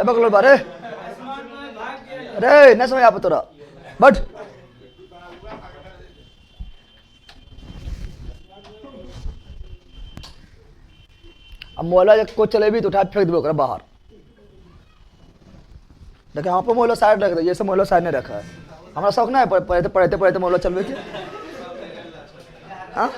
बगलो बारे अरे न समझ आप तोरा बट अब मोहल्ला को चले भी तो उठा फेंक दो बाहर। देखिए यहाँ पर मोहल्ला साइड रख दो, ये सब मोहल्ला साइड नहीं रखा है। हमारा शौक ना है पढ़ते पढ़ते मोहल्ला चलवे के। हाँ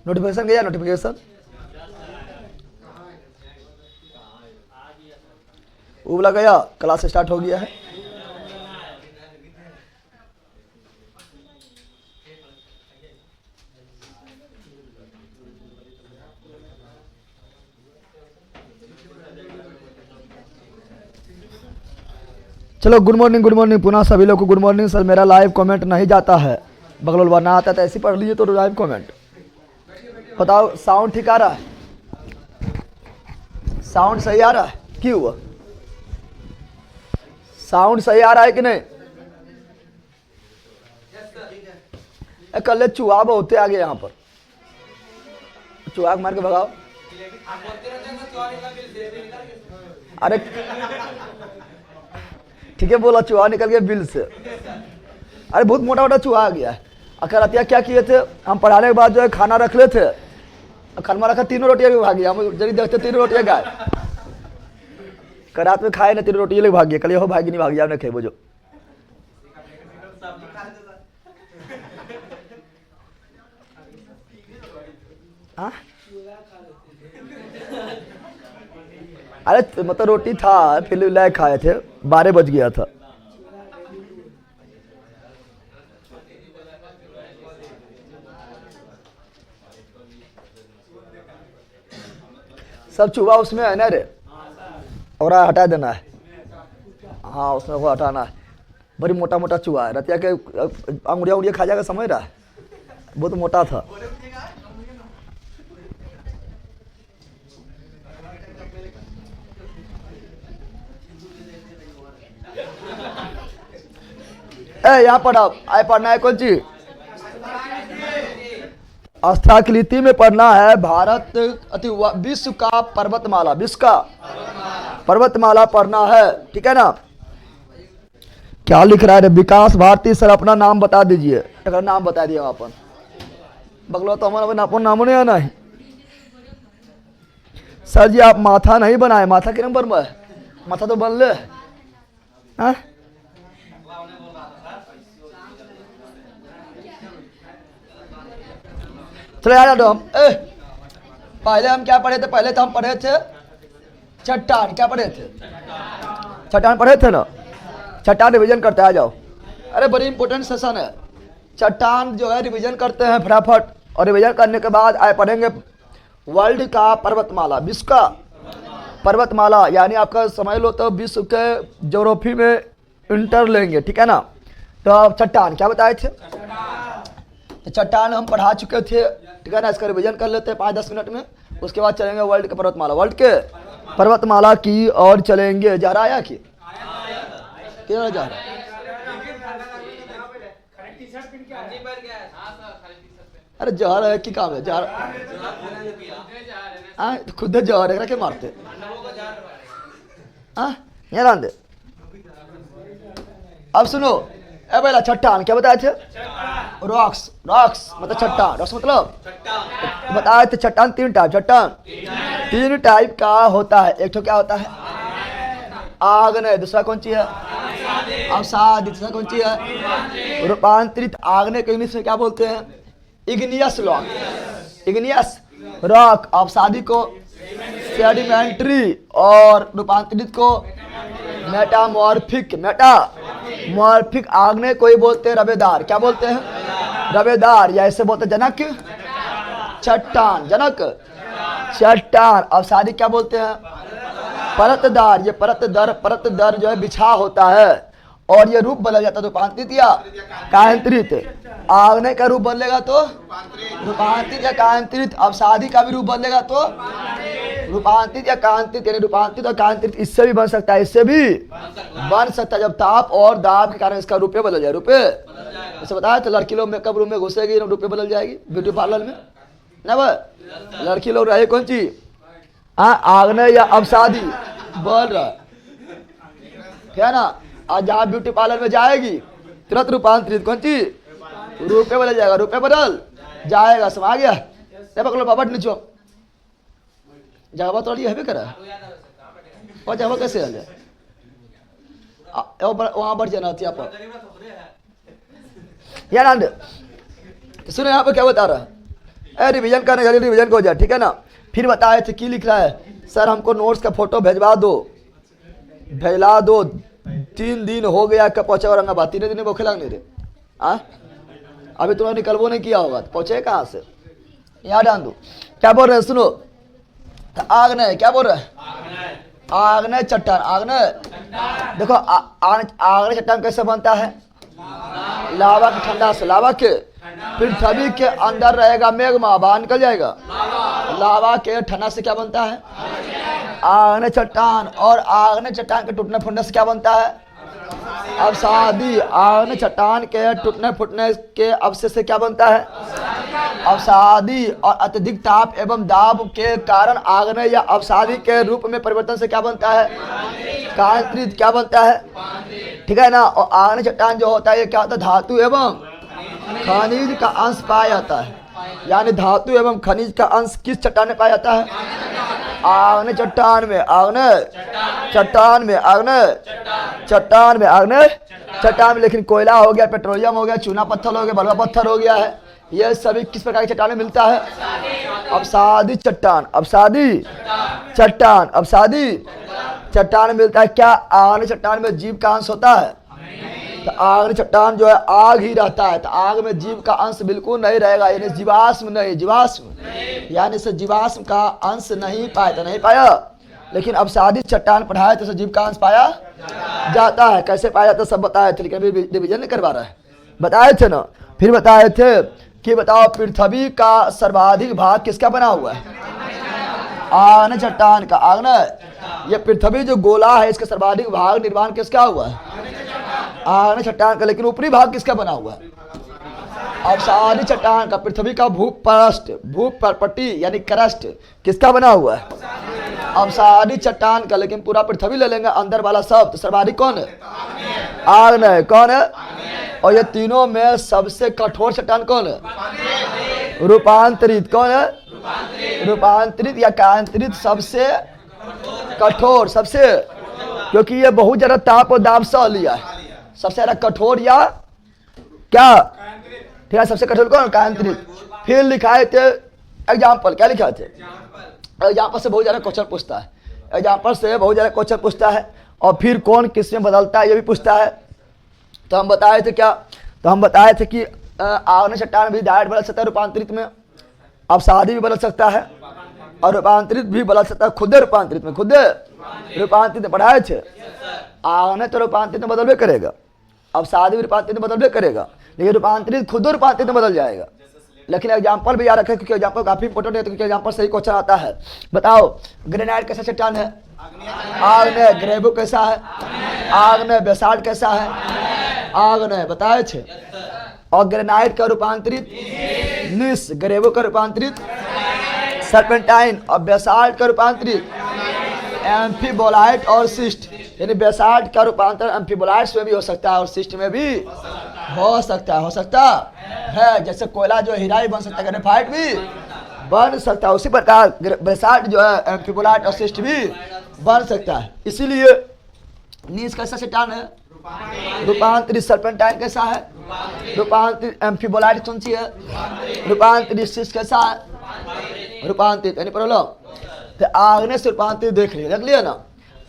नोटिफिकेशन गया, नोटिफिकेशन वो बोला गया क्लास स्टार्ट हो गया है। चलो गुड मॉर्निंग पुनः सभी लोग को गुड मॉर्निंग। सर मेरा लाइव कमेंट नहीं जाता है, बगल वाला ना आता तो ऐसे पढ़ लीजिए तो लाइव कमेंट बताओ। साउंड ठीक आ रहा है? साउंड सही आ रहा है? क्यों हुआ? साउंड सही आ रहा है कि नहीं? कल चूहा बहुत आ गया यहाँ पर, चूहा मार के भगाओ। अरे ठीक है बोला, चूहा निकल गया बिल से। अरे बहुत मोटा मोटा चूहा आ गया है। अगर रतिया क्या किए थे, हम पढ़ाने के बाद जो है खाना रख ले थे, खाना रखा 3 रोटियां भी भाग गया। हम जल्दी देखते 3 रोटियां गाय रात में खाए ना, 3 रोटियां लेके भाग गया। कल हो भागी नहीं भाग गया, आपने खेबो जो हाँ? अरे मतलब रोटी था फिर लाए खाए थे, 12 बज गया था। सब चूहा उसमें है ना रे, और हटा देना है। हाँ उसमें वो हटाना है। बड़ी मोटा मोटा चूहा है, रतिया के अंगुड़िया खा जाएगा, समझ रहा है? बहुत मोटा था। यहाँ पढ़ा आए पढ़ना है कौन चीज? अस्थाकृति में पढ़ना है भारत अति विश्व का पर्वतमाला, विश्व का पर्वतमाला पढ़ना है, ठीक है ना? क्या लिख रहा है? विकास भारती सर अपना नाम बता दीजिए। अगर नाम बता दिया अपन बगलो तो हमारा अपन नाम नहीं आना है। सर जी आप माथा नहीं बनाए, माथा किरण बनवा है? माथा तो बन ले। हाँ चलो यार हम पहले हम क्या पढ़े थे? पहले तो हम पढ़े थे चट्टान। क्या पढ़े थे? चट्टान पढ़े थे ना। चट्टान रिवीजन करते आ जाओ। अरे बड़ी इंपॉर्टेंट सेशन है। चट्टान जो है रिवीजन करते हैं फटाफट, और रिवीजन करने के बाद आए पढ़ेंगे वर्ल्ड का पर्वतमाला, विश्व का पर्वतमाला। यानी आपका समझ लो तो विश्व के ज्योग्राफी में इंटर लेंगे, ठीक है ना? तो चट्टान क्या बताए थे? तो चट्टान हम पढ़ा चुके थे, ठीक है ना? इसका रिवीजन कर लेते हैं 5-10 मिनट में। उसके बाद चलेंगे वर्ल्ड के पर्वतमाला, वर्ल्ड के पर्वतमाला की और चलेंगे। जा रहा आया कि क्या जा रहा? अरे जहर है कि काम है? जहर खुद जहर है क्या मारते? यहाँ दे। अब सुनो ए पहला चट्टान क्या बताए थे? रॉक्स, रॉक्स मतलब चट्टान। रॉक्स मतलब बताए थे चट्टान 3 टाइप। चट्टान 3 टाइप का होता है। एक तो क्या होता है? आग्नेय। दूसरा कौन सी है? अवसादी। तीसरा कौन सी है? रूपांतरित। आग्नेय को इंग्लिश में क्या बोलते हैं? Igneous rock, igneous rock. अवसादी को सेडिमेंट्री, और रूपांतरित को मेटामॉर्फिक। मेटामॉर्फिक। आग्नेय को ही बोलते हैं रवेदार। क्या बोलते हैं? रवेदार। या ऐसे बोलते जनक चट्टान, जनक चट्टान। अवसादी क्या बोलते हैं? परतदार। ये परतदार जो है बिछा होता है, और ये रूप बदल जाता है रूपांतरित या कायांतरित। आग्नेय का रूप बदलेगा तो रूपांतरित या कायांतरित। अवसादी का भी रूप बदलेगा तो रूपांतरित या कांतित, यानी रूपांतरित और कांतित इससे भी बन सकता है, इससे भी बन सकता है। जब ताप और दाब के कारण इसका रुपये बदल जाए, रुपये जैसे बताया तो लड़की लोग मेकअप रूम में घुसेगी रुपये बदल जाएगी, ब्यूटी पार्लर में ना भाई। लड़की लोग रहे कौन सी आग्नेय या अवसादी बोल रहा है ना। आज जहाँ ब्यूटी पार्लर में जाएगी तुरंत रूपांतरित कौन सी रुपये बदल जाएगा, रुपये बदल जाएगा। समझ गया। पकड़ो बाबा नीचो जावा तो है करा और जावा कैसे आ जाए वहां बढ़ जाना थी आप यार। तो सुनो यहाँ पे क्या बता रहा है, रिवीजन करने जल्दी रिवीजन हो जाए, ठीक है ना। फिर बताए थे की लिख रहा है, सर हमको नोट्स का फोटो भेजवा दो, भेजला दो। 3 दिन हो गया कब पहुंचा औरंगाबाद, 3 दिन भूखे लगने रे। अभी तुम्हें निकलबो नहीं किया होगा तो पहुंचे कहाँ से, यहाँ डाल दो। क्या बोल रहे हैं सुनो, तो आग्नेय क्या बोल रहे हैं, आग्नेय चट्टान। आग्नेय देखो आग्नेय चट्टान कैसे बनता है, लावा के ठंडा से, लावा के पृथ्वी के अंदर रहेगा मैग्मा, बाहर निकल जाएगा। लावा के ठंडा से क्या बनता है, आग्नेय चट्टान। और आग्नेय चट्टान के टूटने फूटने से क्या बनता है, अवसादी। आग्नेय चट्टान के टूटने फूटने के अवशेष से क्या बनता है, अवसादी। और अत्यधिक ताप एवं दाब के कारण आग्नेय या अवसादी के रूप में परिवर्तन से क्या बनता है, कांतित क्या बनता है, ठीक है ना। और आग्नेय चट्टान जो होता है ये क्या होता है, धातु एवं खनिज का अंश पाया जाता है। यानी धातु एवं खनिज का अंश किस चट्टान में पाया जाता है, आग्नेय चट्टान में। आग्नेय चट्टान में, आग्नेय चट्टान में, आग्नेय चट्टान में। लेकिन कोयला हो गया, पेट्रोलियम हो गया, चूना पत्थर हो गया, बलुआ पत्थर हो गया है, यह सभी किस प्रकार की चट्टान में मिलता है, अवसादी चट्टान। अवसादी चट्टान, अवसादी चट्टान में मिलता है। क्या आग्नेय चट्टान में जीव का अंश होता है, तो आग्नेय चट्टान जो है आग ही रहता है, तो आग में जीव का अंश बिल्कुल नहीं रहेगा, यानी जीवाश्म नहीं, जीवाश्म यानी से जीवाश्म का अंश नहीं पाया, तो नहीं पाया। लेकिन अवसादी चट्टान पढ़ाया तो जीव का अंश पाया जाता है। कैसे पाया जाता है सब बताए थे, लेकिन अभी डिवीजन नहीं करवा रहा है, बताए थे ना। फिर बताए थे कि बताओ पृथ्वी का सर्वाधिक भाग किसका बना हुआ है, आग्नेय चट्टान का। आग्नेय ये पृथ्वी जो गोला है इसका सर्वाधिक भाग निर्माण किसका हुआ है, आग्नेय चट्टान का। लेकिन ऊपरी भाग किसका बना हुआ है, अवसादी चट्टान का। पृथ्वी का भूपृष्ठ, भूपट्टी यानी क्रस्ट किसका बना हुआ है, अवसादी चट्टान का। लेकिन पूरा पृथ्वी ले लेंगे, अंदर वाला सब तो सर्वाधिक कौन है, आग्नेय। कौन है, और ये तीनों में सबसे कठोर चट्टान कौन है, रूपांतरित। कौन है, रूपांतरित या कांतित सबसे कठोर, सबसे, क्योंकि ये बहुत ज्यादा ताप और दाब सह लिया है, सबसे ज्यादा कठोर या क्या, ठीक है, सबसे कठोर कौन, कांतित। फिर लिखाए थे एग्जाम्पल, क्या लिखा थे, एग्जाम्पल से बहुत ज्यादा क्वेश्चन पूछता है, एग्जाम्पल से बहुत ज्यादा क्वेश्चन पूछता है। और फिर कौन किस में बदलता है ये भी पूछता है। तो हम बताए थे क्या, तो हम बताए थे कि आग्नेय चट्टान भी डायरेक्ट बदल सकता है रूपांतरित में, अवसादी भी बदल सकता है, और रूपांतरित भी बदल सकता है खुद रूपांतरित में, खुद रूपांतरित में पढ़ाए थे। आग्नेय तो रूपांतरित में बदलवे करेगा, अवसादी भी रूपांतरित में बदलवे करेगा, लेकिन रूपांतरित खुद रूपांतरित में बदल जाएगा। लेकिन एग्जाम्पल भी याद रखें क्योंकि एग्जाम्पल काफी इंपोर्टेंट है, क्योंकि एग्जाम्पल सही क्वेश्चन आता है। बताओ ग्रेनाइट कैसा चट्टान है, आग्नेय। ग्रेवो कैसा है, आग्नेय। बेसाल्ट कैसा है, आग्नेय, बताए थे। और ग्रेनाइट का रूपांतरित निस, ग्रेवो का रूपांतरित सर्पेंटाइन, और बेसाल्ट का रूपांतरित एम्फीबोलाइट और सिस्ट। यानी बेसाल्ट का रूपांतरण एम्फीबोलाइट्स में भी हो सकता है और सिस्ट में भी हो सकता है, हो सकता है। जैसे कोयला जो हीरा भी बन सकता है, ग्रेफाइट भी बन सकता है, उसी प्रकार बेसाल्ट जो है एम्फीबोलाइट और सिस्ट भी बन सकता है। इसीलिए नीस कैसा चट्टान है, रूपांतरित। सर्पेंटाइन कैसा है, रूपांतरित। एम्फीबोलाइट कौन सी है, रूपांतरित। सिस्ट कैसा है, रूपांतरित। यानी प्रॉब्लम तो आग्नेय से रूपांतरित देख लिया ना।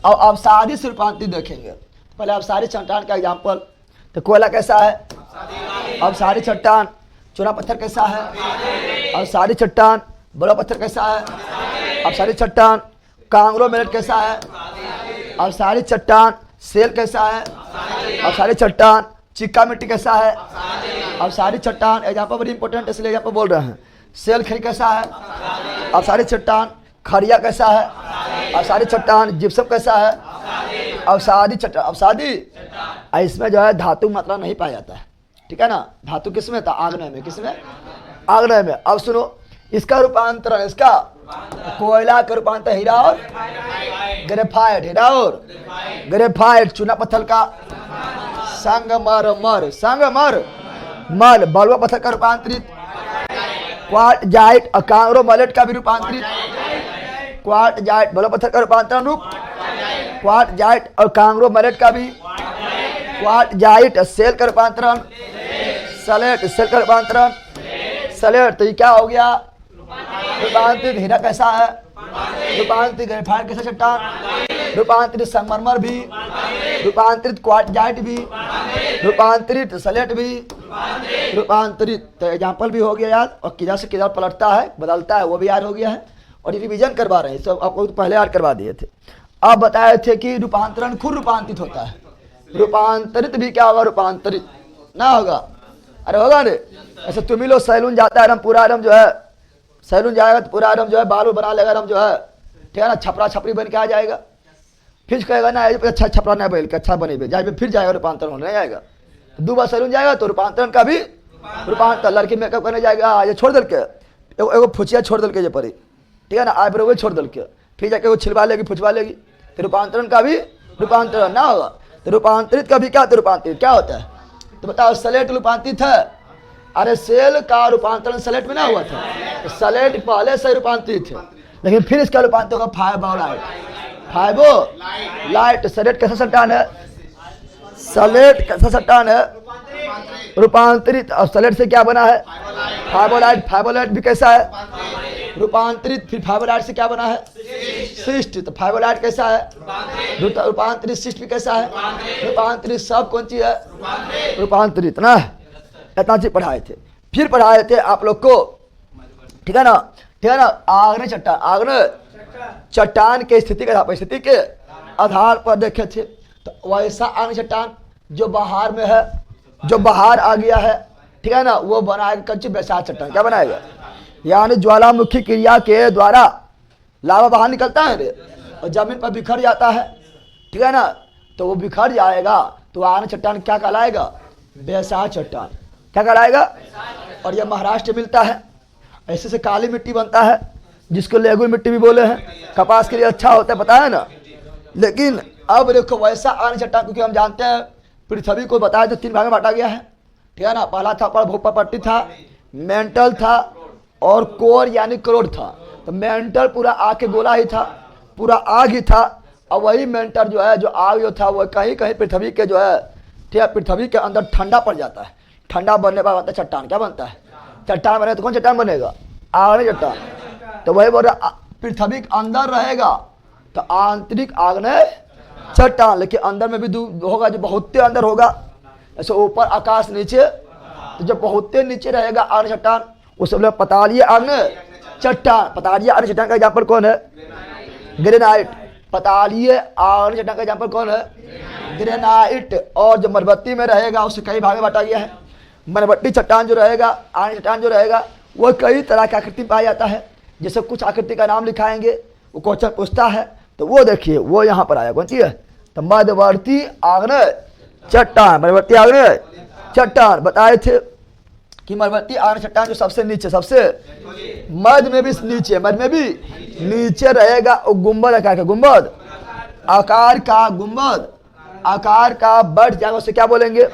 और अवसादी से रूपांतरित देखेंगे। पहले अवसादी चट्टान का एग्जाम्पल, तो कोयला कैसा है, अवसादी चट्टान। चूना पत्थर कैसा है, अवसादी चट्टान। बड़ा पत्थर कैसा है, अवसादी चट्टान। कांग्लोमेरेट कैसा है, अवसादी चट्टान। सेल कैसा है, अवसादी चट्टान। चिक्का मिट्टी कैसा है, अवसादी चट्टान। एग्जाम्पल बड़ी इंपॉर्टेंट इसलिए एग्जाम्पल बोल रहे हैं। सेल खड़ी कैसा है, अवसादी चट्टान। खड़िया कैसा है? अवसादी चट्टान। जिप्सम कैसा है? अवसादी चट्टान, अवसादी। इसमें जो है धातु मात्रा नहीं पाया जाता है, ठीक है ना। धातु किसमें था? आग्नेय में। किसमें? आग्नेय में। अब सुनो, इसका रूपांतरण, इसका कोयला का रूपांतर हीरा और ग्रेफाइट, हीरा और ग्रेफाइट। चूना पत्थर का संगमरमर, संगमर मर। बलुआ पत्थर का रूपांतरित क्वार्टजाइट। कांगरोमलेट का भी रूपांतरित क्वार्टजाइट। बलुआ पत्थर का रूपांतरण रूप क्वार्टजाइट और कांगरोमलेट का भी क्वार्टजाइट। सेल का रूपांतरण सलेट, सेल का रूपांतरण सलेट। तो ये क्या हो गया? रूपांतरित हीरा कैसा है? रूपांतरित ग्रेफाइट कैसा चट्टान? रूपांतरित संगमरमर भी, रूपांतरित क्वार्टजाइट भी, रूपांतरित सलेट भी, रूपांतरित। तो एग्जाम्पल भी हो गया याद, और किधर से किधर पलटता है, बदलता है, वो भी याद हो गया है। और ये रिविजन करवा रहे हैं, सब आपको तो पहले याद करवा दिए थे। अब बताए थे कि रूपांतरण खुद रूपांतरित होता है। रूपांतरित भी क्या होगा? रूपांतरित ना होगा? अरे होगा ना। ऐसे तुम ही लोग सैलून जाता है, एकदम पूरा एकदम जो है, सैलून जाएगा तो पूरा एकदम जो है बाल बना लेगा एकदम जो है, ठीक है ना, छपरा छपरी बन के आ जाएगा। फिर कहेगा ना अच्छा छपरा नहीं बन के अच्छा बने, जाए फिर जाएगा रूपांतरण होने जाएगा। दो बार सैलून जाएगा तो रूपांतरण का भी रूपांतर। लड़की मेकअप करने जाएगा, ये छोड़ दल के एगो फुचिया छोड़ दल के जे परी, ठीक है ना, आईब्रो वो छोड़ दल के, फिर जाके वो छिलवा लेगी, फुचवा लेगी। तो रूपांतरण का भी रूपांतरण ना होगा। तो रूपांतरित का भी क्या? तो रूपांतरित क्या होता है? तो बताओ, सलेट रूपांतरित है। अरे सेल का रूपांतरण सलेट में ना हुआ था, तो सलेट पहले से रूपांतरित है, लेकिन फिर इसका रूपांतर होगा फाइबोलाइट। फाइबोलाइट। सलेट कैसा चट्टान है? सलेट कैसा चट्टान है? रूपांतरित। और सलेट से क्या बना है? फाइबोलाइट। फाइबोलाइट भी कैसा है? रूपांतरित। फिर फाइबोलाइट से क्या बना है? शिस्ट। तो फाइबोलाइट कैसा है? रूपांतरित। शिस्ट भी कैसा है? रूपांतरित। सब कौन चीज है? रूपांतरित ना। इतना चीज पढ़ाए थे। फिर पढ़ाए थे आप लोग को, ठीक है ना, ठीक है ना, आग्नेय चट्टान। आग्नेय चट्टान के स्थिति के परिस्थिति के आधार पर देखे थे। तो वैसा आग्नेय चट्टान जो बाहर में है, जो बाहर आ गया है, ठीक है ना, वो बनाएगा कंची बैसाख चट्टान। क्या बनाएगा? यानी ज्वालामुखी क्रिया के द्वारा लावा बाहर निकलता है रे, और जमीन पर बिखर जाता है, ठीक है ना। तो वो बिखर जाएगा तो आग्नेय चट्टान क्या कहलाएगा? बैसाख चट्टान। क्या कहलाएगा? और यह महाराष्ट्र मिलता है। ऐसे से काली मिट्टी बनता है, जिसको लेगुल मिट्टी भी बोले हैं। कपास के लिए अच्छा होता है, पता है ना। लेकिन अब देखो वैसा आग्नेय चट्टान, क्योंकि हम जानते हैं पृथ्वी को बताया तो 3 भाग में बांटा गया है, ठीक है ना। पहला था भूपट्टी था, मेंटल था और कोर यानी करोड़ था। तो मेंटल पूरा आग के गोला ही था, पूरा आग ही था। और वही मेंटल जो है, जो आग जो था, वो कहीं कहीं पृथ्वी के जो है, ठीक है, पृथ्वी के अंदर ठंडा पड़ जाता है। ठंडा बनने पर बनता है चट्टान। क्या बनता है? चट्टान बने तो कौन चट्टान बनेगा? आग्नेय चट्टान। तो वही बोल रहा, पृथ्वी के अंदर रहेगा तो आंतरिक आग्नेय चट्टान, लेकिन अंदर में भी होगा, जो बहुत अंदर होगा। ऐसे ऊपर आकाश नीचे, तो जब बहुत नीचे रहेगा आग्नेय चट्टान, उस सब पतालीय आग्नेय चट्टान। पतालीय आग्नेय चट्टान का एग्जाम्पल कौन है? ग्रेनाइट। पतालीय आग्नेय चट्टान का एग्जाम्पल कौन है? ग्रेनाइट। और जो मरबत्ती में रहेगा उसे कई भाग में बांटा गया है। मरबट्टी चट्टान जो रहेगा, आग्नेय चट्टान जो रहेगा, वो कई तरह की आकृति पाया जाता है। जैसे कुछ आकृति का नाम लिखाएंगे, वो क्वेश्चन पूछता है, तो वो देखिए वो यहाँ पर आया। कौन सी है? तो मध्यवर्ती आग्नेय चट्टान। मध्यवर्ती आग्नेय चट्टान बताए थे कि मध्यवर्ती आग्नेय चट्टान जो सबसे नीचे, सबसे मध्य में भी नीचे, मध्य में भी नीचे रहेगा, वो गुंबद आकार का, गुंबद आकार का, गुंबद आकार का बढ़ जाएगा, उसे क्या बोलेंगे?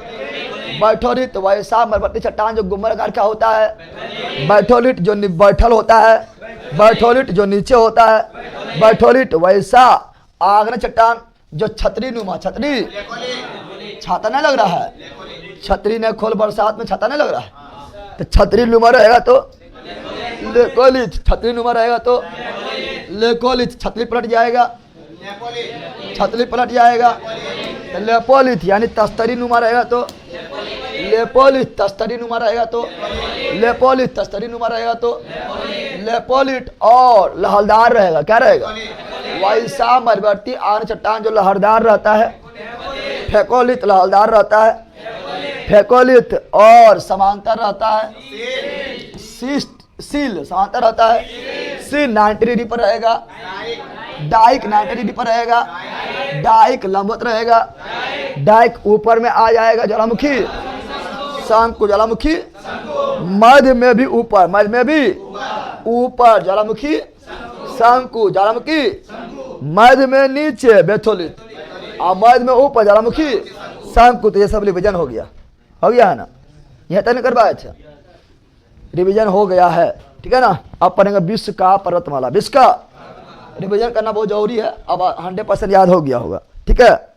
बैठोलिट। वैसा मध्यवर्ती चट्टान जो गुंबद आकार का होता है, बैठोलिट जो बैठल होता है, बैठोलिट जो नीचे होता है, बैठोलिट। वैसा आग्नेय चट्टान जो छतरी नुमा, छतरी, छाता नहीं लग रहा है, छतरी ने खोल, बरसात में छाता नहीं लग रहा है, तो छतरी नुमा रहेगा तो लेकोलिथ। छतरी नुमा रहेगा तो लेकोलिथ। छतरी पलट जाएगा, छतरी पलट जाएगा। लेपोलिथ यानी तस्तरी नुमा रहेगा तो लेपोलिथ। तस्तरी नुमा रहेगा तो लेपोलिथ। तस्तरी नुमा रहेगा तो लेपोलिथ। और लहरदार रहेगा, क्या रहेगा? वैसा मध्यवर्ती आग्नेय चट्टान जो लहरदार रहता है, फेकोलिथ। लहरदार रहता है, फेकोलिथ। और समांतर रहता है, सील। समांतर रहता है, सी 90 डिग्री पर रहेगा, डाइक 90 डिग्री पर रहेगा, डाइक लंबवत रहेगा, डाइक ऊपर में आ जाएगा ज्वालामुखी, शंकु ज्वालामुखी, मध्य में भी ऊपर, मध्य में भी ऊपर ज्वालामुखी, शंकु ज्वालामुखी, मध्य में नीचे बेथोलित, और मध्य में ऊपर ज्वालामुखी, शंकु। तो ये सब रिविजन हो गया है ना, यह तय नहीं करवाया। अच्छा, रिवीजन हो गया है, ठीक है ना। अब पढ़ेंगे विश्व का पर्वतमाला। विश्व का रिवीजन करना बहुत जरूरी है, अब 100% याद हो गया होगा, ठीक है।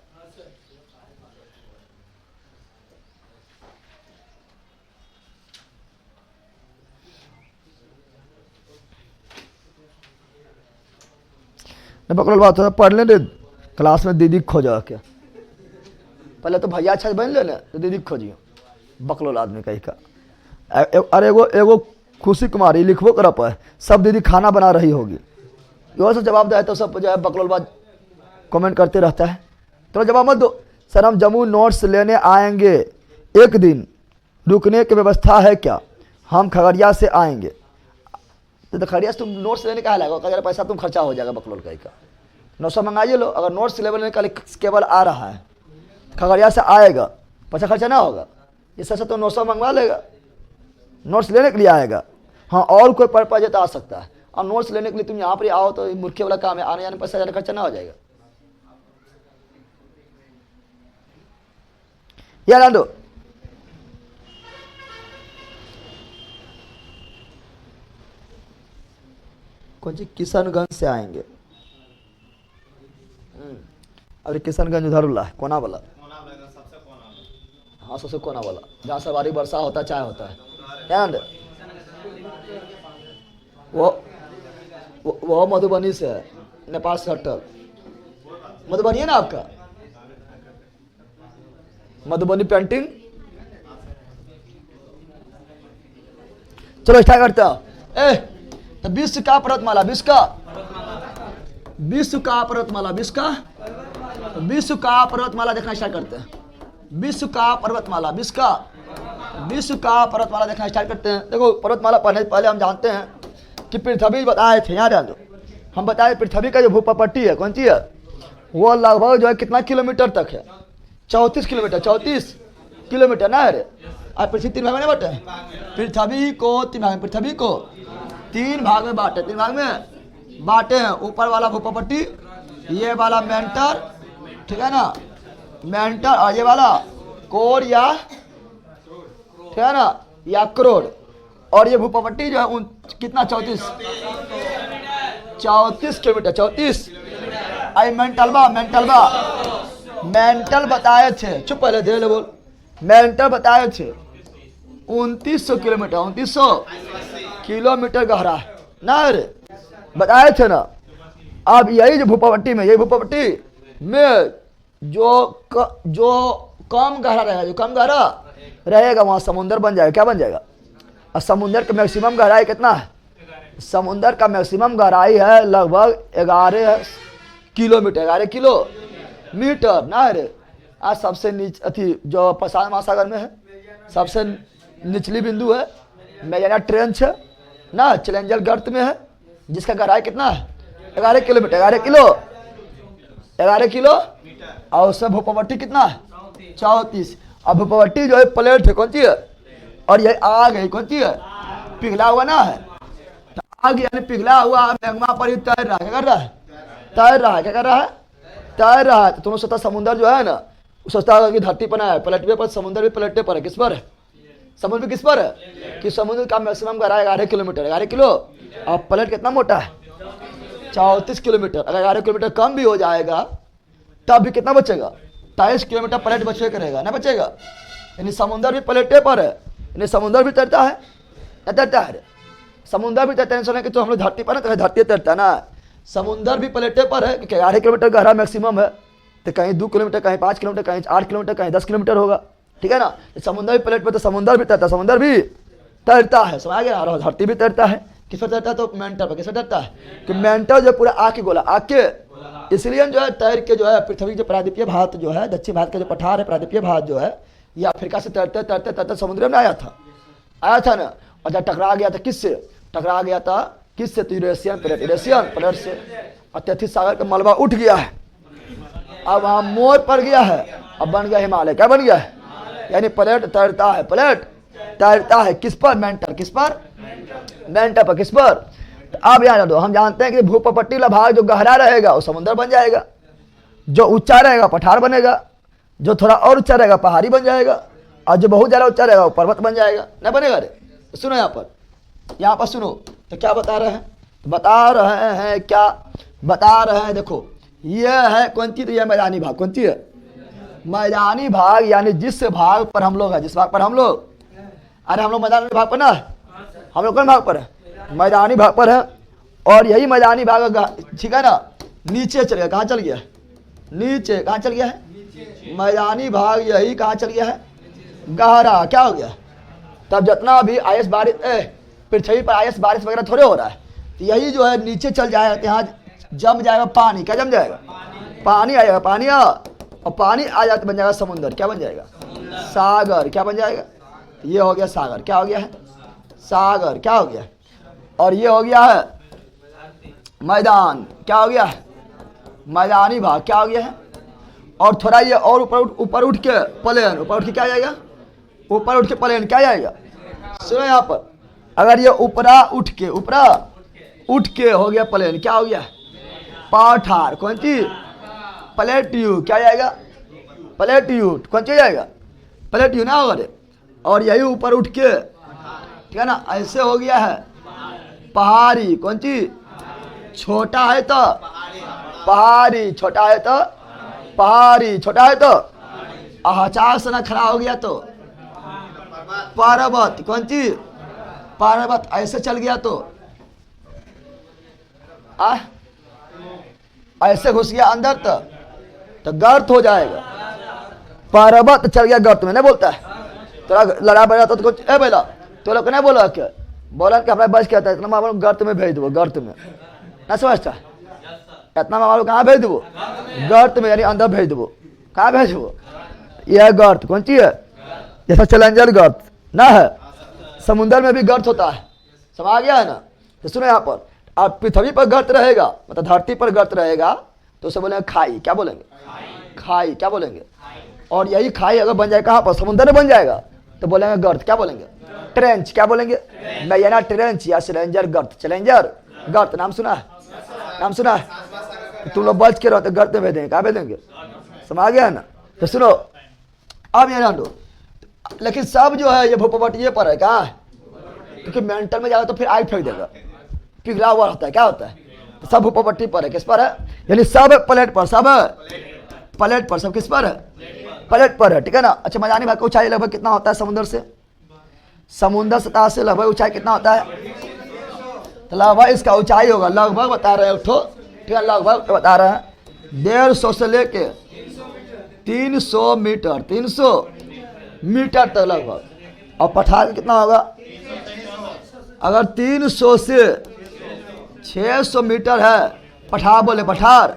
बकलोल बात है, पढ़ लेने क्लास में दीदी खोजा क्या, पहले तो भैया अच्छा बन लेने तो दीदी खोजियो, बकलोल आदमी कहीं का। अरे एगो खुशी कुमारी लिखबो कर पाए, सब दीदी खाना बना रही होगी, यो सब जवाब दे तो सब जो है बकलोल बात कमेंट करते रहता है। तो जवाब मत दो। सर हम जम्मू नोट्स लेने आएंगे, एक दिन रुकने की व्यवस्था है क्या? हम खगड़िया से आएंगे। तो खगड़िया से तुम नोट्स लेने का लगेगा, अगर पैसा तुम खर्चा हो जाएगा बकलोल कहीं का। 900 मंगाइए लो, अगर नोट्स लेने का केवल आ रहा है खगड़िया से आएगा, पैसा खर्चा ना होगा, इससे अच्छा तो 900 मंगवा लेगा, नोट्स लेने के लिए आएगा। हाँ, और कोई पर्पज है तो आ सकता है, और नोट्स लेने के लिए तुम यहाँ पर आओ तो मूर्खे वाला काम है, आने जाने पैसा ज़्यादा खर्चा ना हो जाएगा। यार आंदो कौन सी किशनगंज से आएंगे। अरे किशनगंज उधर वाला है, कोना वाला, हाँ सबसे कोना वाला, जहाँ सवारी वर्षा होता है, चाय होता है। एंड वो मधुबनी से है, नेपाल से हटल। मधुबनी है ना आपका, मधुबनी पेंटिंग। चलो स्टार्ट करते हो। तो विश्व का पर्वतमाला, विश्व का पर्वतमाला, विश्व का पर्वतमाला देखना स्टार्ट करते हैं। विश्व का पर्वतमाला, विश्व का पर्वतमाला देखना स्टार्ट करते हैं। देखो पर्वतमाला पढ़ने से पहले हम जानते हैं कि पृथ्वी बताए थे, याद है हम बताए पृथ्वी का जो भूपट्टी है कौन सी है, वो लगभग जो है कितना किलोमीटर तक है, 34 किलोमीटर, 34 किलोमीटर ना है। आज पृथ्वी 3 भाग में बांटे हैं, पृथ्वी को 3 भाग में, पृथ्वी को 3 भाग में बांटे, 3 भाग में बांटे हैं। ऊपर वाला भूपट्टी, ये वाला मेंटर, ठीक है ना, मेंटर, और ये वाला कोर या, ठीक है ना, या क्रोड। और ये भूपट्टी जो है कितना, 34 किलोमीटर, 34। आई मेंटल बताए थे, चुप पहले धीरे बोल, मेंटल बताए थे 2900 किलोमीटर, 2900 किलोमीटर गहरा ना रे, बताए थे ना। अब यही जो भूपट्टी में, यही भूपट्टी में जो कम गहरा रहेगा, जो कम गहरा रहेगा वहाँ समुंदर बन जाएगा। क्या बन जाएगा? और समुंदर का मैक्सिमम गहराई कितना है? समुंदर का मैक्सिमम गहराई है लगभग 11 किलोमीटर, 11 किलोमीटर ना रे। आज सबसे नीच अथी जो प्रशांत महासागर में है, सबसे निचली बिंदु है मैरियाना ट्रेंच है ना, चैलेंजर गर्त में है, जिसका गहराई कितना है? 11 किलोमीटर, 11 किलो। और उसमें भूपट्टी कितना है? 34। अब भूपट्टी जो है प्लेट है कौन सी है, और ये आग है कौन सी है? पिघला हुआ ना है। तो आग यानी पिघला हुआ मैग्मा पर ही तैर रहा है। क्या कर रहा है? तैर रहा है। क्या कर रहा है? तैर रहा है। तो तुम सोचता समुद्र जो है ना, सोचता होगा कि धरती पर है, पलटवे पर, समुद्र भी पलटने पर है। किस पर है? समुद्र भी किस पर है? कि समुद्र का मैक्सिमम गहराई 11 किलोमीटर, 11 किलो। और प्लेट कितना मोटा है? 34 किलोमीटर। अगर 11 किलोमीटर कम भी हो जाएगा तब भी कितना बचेगा? 23 किलोमीटर प्लेट बचे करेगा ना, बचेगा। यानी समुद्र भी प्लेटे पर है, यानी समुद्र भी तैरता है, तैरता है। समुद्र भी तैरता है, सुना कि तो हम लोग धरती पर ना, तो धरती तैरता ना, समुद्र भी प्लेटे पर है। 11 किलोमीटर गहरा मैक्सिमम है, तो कहीं 2 किलोमीटर, कहीं 5 किलोमीटर, कहीं 8 किलोमीटर, कहीं 10 किलोमीटर होगा। ठीक है ना। समुद्र भी प्लेट पर, तो समुद्र भी तैरता, समुद्र भी तैरता है, समझ गया। और धरती भी तैरता है। किस पर तैरता है? तो मेंटल पर। किस पर तैरता है? कि मेंटल जो पूरा आग की गोला, आग के, इसलिए जो है तैर के जो है पृथ्वी जो प्रायद्वीपीय भाग जो है, दक्षिण भारत का जो पठार है, प्रायद्वीपीय भाग जो है, ये अफ्रीका से तैरते तैरते तैरते समुद्र में आया था ना। और जब टकरा गया था, किससे टकरा गया था? किससे? तो यूरेशियन प्लेट से। और तैथिस सागर का मलबा उठ गया है, अब वहां मोर पड़ गया है, अब बन गया हिमालय। क्या बन गया है? यानी प्लेट तैरता है, प्लेट तैरता है किस पर? मेंटल। किस पर? मेंटल पर। किस पर? तो अब यहाँ दो, हम जानते हैं कि भूपटलीय भाग जो गहरा रहेगा वो समुद्र बन जाएगा, जो ऊंचा रहेगा पठार बनेगा, जो थोड़ा और ऊंचा रहेगा पहाड़ी बन जाएगा, और जो बहुत ज्यादा ऊंचा रहेगा वो पर्वत बन जाएगा। नहीं बनेगा? रे सुनो यहाँ पर सुनो, तो क्या बता रहे हैं? तो बता रहे हैं क्या? बता रहे हैं, देखो ये है कौन सी? तो ये मैदानी भाग। कौन सी है? मैदानी भाग, यानी जिस भाग पर हम लोग है, जिस भाग पर हम लोग, अरे हम लोग मैदानी भाग पर ना, हम लोग कौन भाग पर है? मैदानी भाग पर है। और यही मैदानी भाग, ठीक है ना, नीचे चल गया। कहाँ चल गया? नीचे। कहाँ चल गया है? मैदानी भाग यही कहाँ चल गया है? गहरा। क्या हो गया? तब जितना भी आयस बारिश, पृथ्वी पर आयस बारिश वगैरह थोड़े हो रहा है, तो यही जो है नीचे चल जाएगा, यहाँ जम जाएगा पानी। क्या जम जाएगा? पानी आ जाएगा। पानी और पानी आ जाता बन जाएगा समुद्र। क्या बन जाएगा? सागर। क्या बन जाएगा? ये हो गया सागर। क्या हो गया है? सागर। क्या हो गया? और ये हो गया है मैदान। क्या हो गया है? मैदानी भाग। क्या हो गया है? और थोड़ा ये और ऊपर उठ के प्लेन, ऊपर उठ के क्या जाएगा? ऊपर उठ के प्लेन। क्या जाएगा? सुनो यहाँ पर, अगर ये ऊपरा उठ के हो गया प्लेन, क्या हो गया? पठार। कौन सी? प्लेट्यू। क्या जाएगा? प्लेट्यू। कौन सी जाएगा? प्लेट्यू ना होगा रे। और यही ऊपर उठ के, ठीक है ना, ऐसे हो गया है पहाड़ी। कौन सी? छोटा है तो पहाड़ी, छोटा है तो पहाड़ी, छोटा है तो अचानक से ना खड़ा हो गया तो पर्वत। कौन सी? पर्वत। ऐसे चल गया तो ऐसे घुस गया अंदर तो गर्त हो जाएगा। पर्वत चल गया गर्त में। नहीं बोलता है थोड़ा लड़ा बड़ा तो कुछ ए बोला तो लोग नहीं बोला क्या? बोला कि हमारा बस कहता है इतना मामला गर्त में भेज दो, गर्त में ना समझता, इतना मामला कहाँ भेज दो? गर्त में, यानी अंदर भेज दो। कहाँ भेज दो? यह गर्त। कौन सी है? जैसा चैलेंजर गर्त ना है, समुद्र में भी गर्त होता है। समझ गया है ना? तो सुनो यहाँ पर, आप पृथ्वी पर गर्त रहेगा, मतलब धरती पर गर्त रहेगा, तो उसे बोलेंगे खाई। क्या बोलेंगे? खाई। क्या बोलेंगे? और यही खाई अगर बन जाए कहाँ पर? समुद्र में बन जाएगा, तो बोलेंगे गर्त। क्या बोलेंगे? ट्रेंच। क्या बोलेंगे? मैना ट्रेंच या चैलेंजर गर्त। चैलेंजर गर्त नाम सुना है? नाम सुना है? तो तुम लोग बच के रहो तो गर्त में भेजेंगे। क्या भेजेंगे? समझ गया है ना? तो सुनो अब ये दो, लेकिन सब जो है ये भूपट ये पर है। कहाँ है? क्योंकि मेंटल में जाएगा तो फिर आग फेंक देगा, पिघला हुआ होता है। क्या होता है? तो सब भूपट्टी पर है। किस पर है? यानी सब प्लेट पर, सब प्लेट पर, सब किस पर है? प्लेट पर है। ठीक है ना? अच्छा, मैदानी भाग की ऊंचाई लगभग कितना होता है समुद्र से? समुद्र सतह से लगभग ऊंचाई कितना होता है? तो लगभग इसका ऊंचाई होगा, लगभग बता रहे हैं उठो, ठीक है, लगभग बता रहे हैं 150 से लेके 300 मीटर, 300 मीटर तक लगभग। और पठार कितना होगा? अगर 300 से 600 मीटर है, पठार बोले, पठार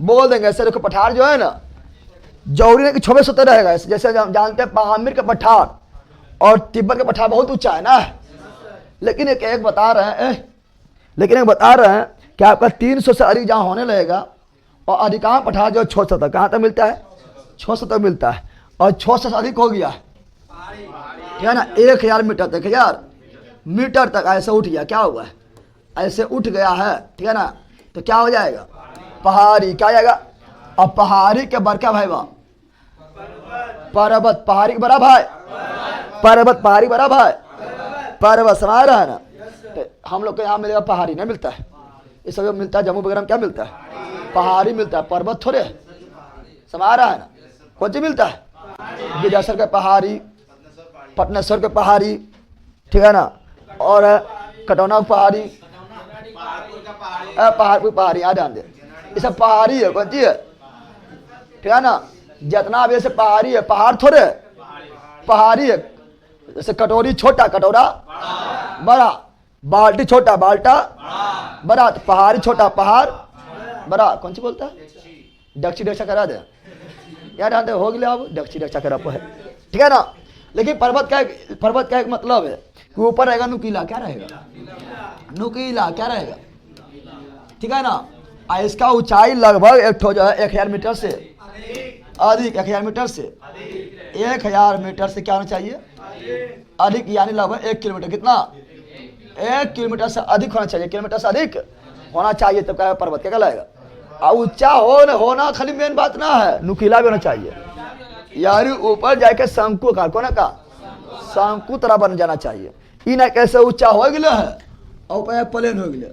बोल देंगे ऐसे। देखो पठार जो है ना, जरूरी नहीं कि छोटे सोते रहेगा, जैसे जानते हैं पामीर का पठार और तिब्बत का पठार बहुत ऊंचा है ना, लेकिन एक बता रहे हैं, कि आपका 300 से अधिक जहाँ होने लगेगा, और अधिकांश पठार जो 600 तक, कहाँ तक मिलता है? 600 तक मिलता है। और 600 से अधिक हो गया है, ठीक है ना, 1000 मीटर तक, 1000 मीटर तक ऐसे उठ गया। क्या हुआ है? ऐसे उठ गया है, ठीक है ना, तो क्या हो जाएगा? पहाड़ी। क्या जाएगा? अब पहाड़ी के बड़का भाई बा पर्वत, पहाड़ी के बड़ा भाई पर्वत, पहाड़ी बड़ा भाई पर्वत। समझ रहा है ना? तो हम लोग को यहाँ मिलेगा पहाड़ी, नहीं मिलता है। इस सब मिलता है जम्मू वगैरह में, क्या मिलता है? पहाड़ी मिलता है, पर्वत थोड़े। समझ रहा है ना? कौन सी मिलता है? विजयसर के पहाड़ी, पटनेश्वर के पहाड़ी, ठीक है ना, और कटौना पहाड़ी, पहाड़पुर पहाड़ी, यहाँ ध्यान दे, ये सब पहाड़ी है। कौन सी है? ठीक है ना? जितना भी ऐसे पहाड़ी है, पहाड़ थोड़े पहाड़ी है। जैसे कटोरी छोटा, कटोरा बड़ा, बाल्टी छोटा, बाल्टा बड़ा, तो पहाड़ी छोटा, पहाड़ बड़ा। कौन सी बोलता है? डक्ची डक्षा करा दे यार, हो गया अब डक्ची डक्षा करा है, ठीक है ना? लेकिन पर्वत का एक मतलब है कि ऊपर रहेगा नुकीला, क्या रहेगा? नुकीला क्या रहेगा? ठीक है ना। इसका ऊंचाई लगभग जो है 1000 मीटर से अधिक, 1000 मीटर से 1000 मीटर से क्या होना चाहिए? अधिक, यानी लगभग 1 किलोमीटर। कितना? 1 किलोमीटर से अधिक होना चाहिए, किलोमीटर से अधिक होना चाहिए, तब क्या पर्वत क्या कहलाएगा? और ऊंचा होना खाली मेन बात ना है, नुकीला भी होना चाहिए, यानी ऊपर जाके शंकु का कोना का शंकु तरह बन जाना चाहिए। ई ना कैसे ऊंचा हो गया है और प्लेन हो गया,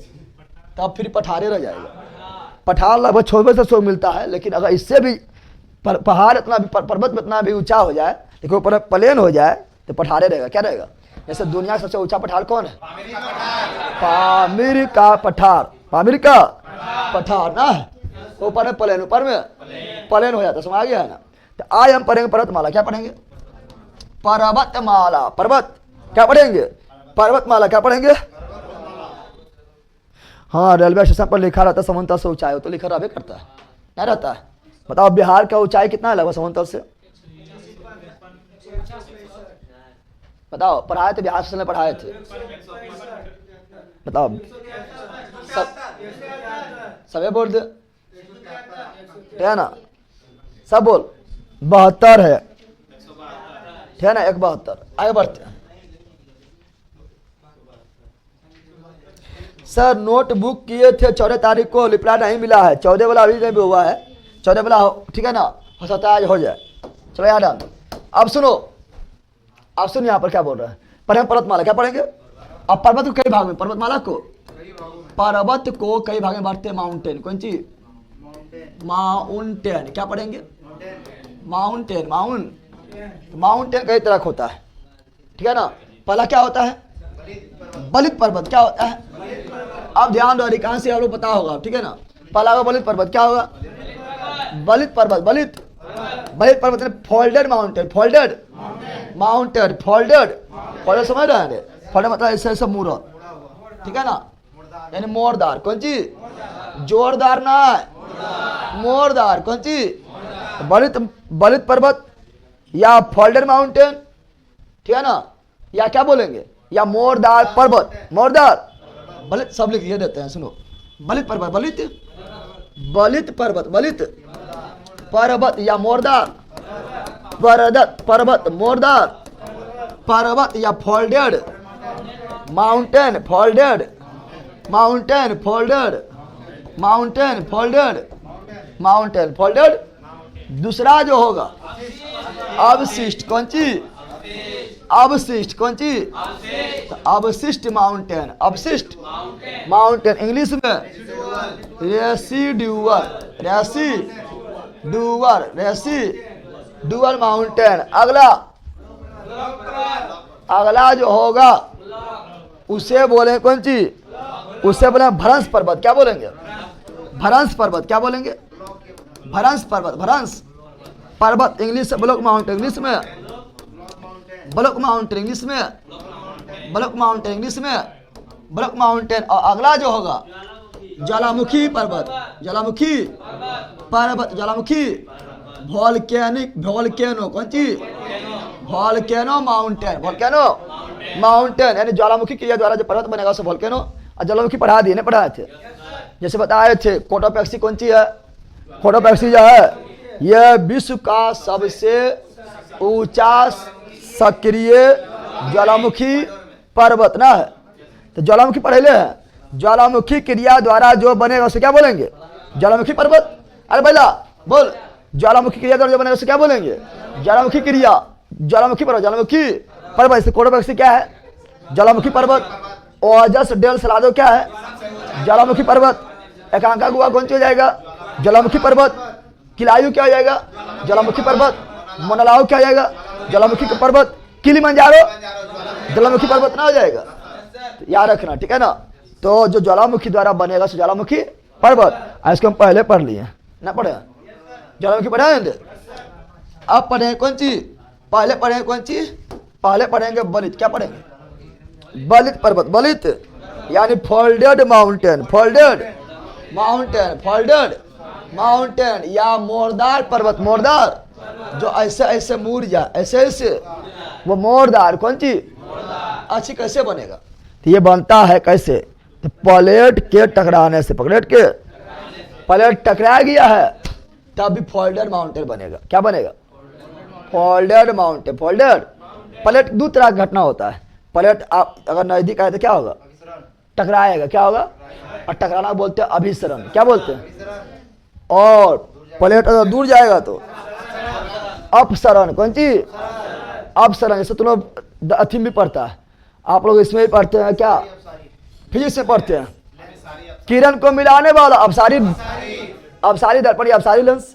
तब फिर पठारे रह जाएगा। पठार लगभग 6 से 100 मिलता है, लेकिन अगर इससे भी पहाड़ इतना भी, पर्वत में इतना भी ऊंचा हो जाए, लेकिन ऊपर प्लेन हो जाए, तो पठारे रहेगा। क्या रहेगा? जैसे दुनिया का सबसे ऊंचा पठार कौन है? पामीर का पठार, पामीर का पठार ना है, ऊपर में प्लेन, ऊपर में प्लेन हो जाता है, समझ आ गया है ना। तो आज हम पढ़ेंगे पर्वतमाला। क्या पढ़ेंगे? पर्वतमाला। पर्वत क्या पढ़ेंगे? पर्वतमाला क्या पढ़ेंगे? हाँ, रेलवे स्टेशन पर लिखा रहता है समतल से ऊंचाई हो, तो लिखा रहबे करता है, नहीं रहता है। बताओ बिहार का ऊंचाई कितना है लगभग समतल से? बताओ, पढ़ाए थे बिहार स्टेशन में, पढ़ाए थे, बताओ सबे बोल दे, ठीक है ना, सब बोल। 72 है, ठीक है ना, 172। आगे बढ़ते हैं। सर नोटबुक किए थे 14 तारीख को, रिप्लाई नहीं मिला है। 14 वाला अभी नहीं भी हुआ है, 14 वाला ठीक है ना, हो सकता है आज हो जाए। चलो याद डाल। अब सुनो, अब सुन यहाँ पर क्या बोल रहा है। पढ़ेंगे पर्वतमाला। क्या पढ़ेंगे? अब पर्वत को कई भाग में, पर्वतमाला को, पर्वत को कई भाग में बांटते हैं। माउंटेन, कौन चीज? माउंटेन। क्या पढ़ेंगे? माउंटेन। माउंटेन कई तरह का होता है, ठीक है ना। पहला क्या होता है? बलित पर्वत। क्या होता है? अब ध्यान दो, अधिकांश से आप लोग पता होगा, ठीक है ना। पहला होगा बलित पर्वत। क्या होगा? बलित पर्वत। बलित पर्वत folded mountain, folded mountain, folded समझ रहे हैं? फोल्डेड मतलब ऐसे ऐसे मूरत, ठीक है ना, यानी मोरदार। कौन चीज? जोरदार ना, मोरदार। कौन चीज? बलित पर्वत या फोल्डेड माउंटेन, ठीक है ना, या क्या बोलेंगे, या मोरदार पर्वत। मोरदार बलित सब लिख ये देते हैं, सुनो। बलित पर्वत, बलित पर्वत, बलित पर्वत या मोरदार पर्वत, मोरदार पर्वत या folded mountain, folded mountain, folded mountain, folded mountain, folded. दूसरा जो होगा अवशिष्ट। कौन चीज? अवशिष्ट। कौन चीज? अवशिष्ट माउंटेन, अवशिष्ट माउंटेन, इंग्लिश में रेसिड्यूअल, रेसिड्यूअल माउंटेन। अगला जो होगा उसे बोले कौन चीज? उसे बोले भ्रंश पर्वत। क्या बोलेंगे? भ्रंश पर्वत। क्या बोलेंगे? भ्रंश पर्वत, भ्रंश पर्वत, इंग्लिश से ब्लॉक माउंटेन, इंग्लिश में ब्लॉक माउंटेन, इंग्लिश में ब्लॉक माउंटेन, इंग्लिश में ब्लॉक माउंटेन। और अगला जो होगा ज्वालामुखी पर्वत, ज्वालामुखी पर्वत, ज्वालामुखी वोल्केनिक, वोल्केनो। कौन चीज? वोल्केनो माउंटेन, वोल्केनो माउंटेन, यानी ज्वालामुखी क्रिया द्वारा जो पर्वत बनेगा उसे वोल्केनो। और ज्वालामुखी पढ़ा दिए, नहीं पढ़ाए थे? जैसे बताए थे कोटोपैक्सी। कौन चीज है? कोटोपैक्सी जो है यह विश्व का सबसे ऊंचा सक्रिय ज्वालामुखी पर्वत ना है। तो ज्वालामुखी पढ़े हैं, ज्वालामुखी क्रिया द्वारा जो बनेगा उसे क्या बोलेंगे? ज्वालामुखी पर्वत। अरे भैया बोल, ज्वालामुखी क्रिया द्वारा जो बनेगा उसे क्या बोलेंगे? ज्वालामुखी क्रिया, ज्वालामुखी पर्वत, ज्वालामुखी पर्वत। इससे कोटोपैक्सी क्या है? ज्वालामुखी पर्वत। ओजस डेल सलादो क्या है? ज्वालामुखी पर्वत। एकांका गुहा कौन सी हो जाएगा? ज्वालामुखी पर्वत। किलायू क्या हो जाएगा? ज्वालामुखी पर्वत। मोनालाऊ क्या हो जाएगा? ज्वालामुखी पर्वत। किलिमंजारो ज्वालामुखी पर्वत ना हो जाएगा? याद रखना, ठीक है ना। तो जो ज्वालामुखी द्वारा बनेगा सो ज्वालामुखी पर्वत। इसको हम पहले पढ़ लिए ना, पढ़े ज्वालामुखी पढ़े। अब पढ़े कौन चीज? पहले पढ़ेंगे कौन चीज? पहले पढ़ेंगे बलित। क्या पढ़ेंगे? बलित पर्वत, बलित यानी folded mountain, folded mountain, folded mountain या मोरदार पर्वत, मोरदार जो ऐसे ऐसे मुड़ जाए, ऐसे ऐसे वो मोरदार। कौन चीज? अच्छा कैसे बनेगा? तो ये बनता है कैसे? तो प्लेट के टकराने से, प्लेट टकरा गया है तब भी फोल्डेड माउंटेन बनेगा। क्या बनेगा? Folded mountain. फोल्डेड प्लेट दो तरह की घटना होता है। प्लेट आप अगर नजदीक आए तो क्या होगा? टकराएगा। क्या होगा? और टकराना बोलते हैं अभिसरण। क्या बोलते हैं? और प्लेट अगर दूर जाएगा तो अपसरण। कौन चीज? अपसरण। जैसे तुम लोग अथी में पढ़ता है, आप लोग इसमें भी पढ़ते हैं, क्या फिजिक्स में पढ़ते हैं, किरण को मिलाने वाला अपसारी, अपसारी दर्पण या अपसारी लेंस।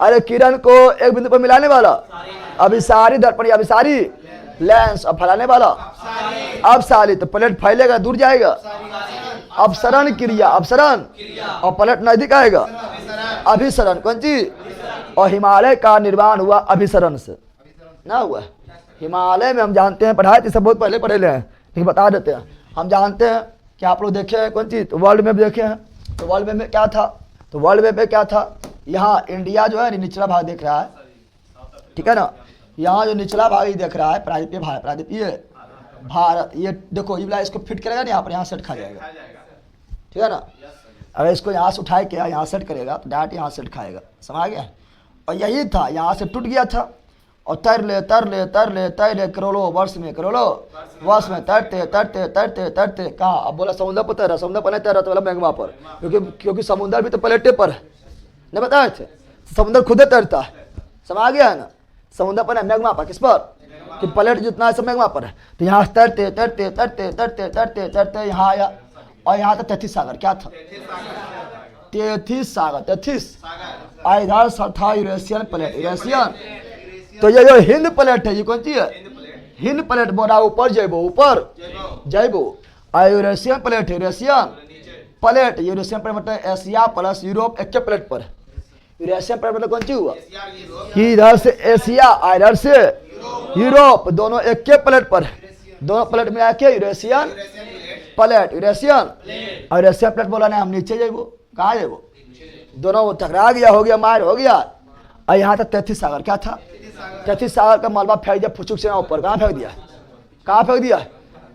अरे किरण को एक बिंदु पर मिलाने वाला अभिसारी दर्पण या अभिसारी लेंस। और फैलाने वाला अपसारी। तो प्लेट फैलेगा, दूर जाएगा, अपसरण क्रिया, अपसरण। और प्लेट नजदीक आएगा, अभिसरण। कौन चीज? और हिमालय का निर्माण हुआ अभिसरण से, ना हुआ? हिमालय में हम जानते हैं, पढ़ाए थे सब, बहुत पहले पढ़े ले हैं, लेकिन बता देते हैं। हम जानते हैं कि आप लोग देखे हैं कौन चीज? तो वर्ल्ड मैप देखे हैं। तो वर्ल्ड मैप में क्या था? तो वर्ल्ड मैप में क्या था? यहाँ इंडिया जो है निचला भाग देख रहा है, ठीक है ना? यहाँ जो निचला भाग ही देख रहा है, प्रायद्वीपीय भाग, प्रायद्वीपीय भारत। ये देखो, ये वाला इसको फिट करेगा ना, यहाँ पर, यहाँ सेट खा जाएगा, ठीक है ना? अगर इसको यहाँ से उठाए के यहाँ सेट करेगा तो डायरेक्ट यहाँ सेट खाएगा। समझ गया? और यही था, यहाँ से टूट गया था और तर ले करोड़ों वर्ष में, करोड़ों वर्ष में तैरते तैरते तैरते तैरते कहाँ? अब बोला समुद्र पर तैरा, समुद्र पर नहीं तैरा तो बोला मैग्मा पर, क्योंकि समुद्र भी तो प्लेटे पर है, नहीं बताए थे? समुद्र खुद तैरता है। समझ गया है ना? समुद्र पर है, मैग्मा पर। किस पर? कि प्लेट जितना है सब मैग्मा पर है। तो यहाँ तैरते तैरते तैरते तैरते तैरते तैरते यहाँ आया और यहाँ था 33 सागर। क्या था? 33 सागर, 33। इधर था यूरेशियन प्लेट, यूरेशियन। तो ये जो हिंद प्लेट है, ये कौन सी है? हिंद प्लेट बोला ऊपर जैबो, ऊपर जैबो। और Eurasian plate, Eurasian plate, Eurasian plate मतलब एशिया प्लस यूरोप एक प्लेट पर। यूरेशियन प्लेट मतलब कौन सी हुआ? कि इधर से एशिया, इधर से यूरोप, दोनों एक के प्लेट पर। दोनों प्लेट मिला के यूरेशियन प्लेट, यूरेशियन। और यूरेशियन प्लेट बोला नहीं, हम नीचे जैबो। कहाँ जैबो? दोनों टकरा गया, हो गया मार, हो गया। और यहाँ था 33 सागर। क्या था? 33 सागर का मलबा फेंक दिया फुचुक से ऊपर। कहाँ फेंक दिया? कहाँ फेंक दिया?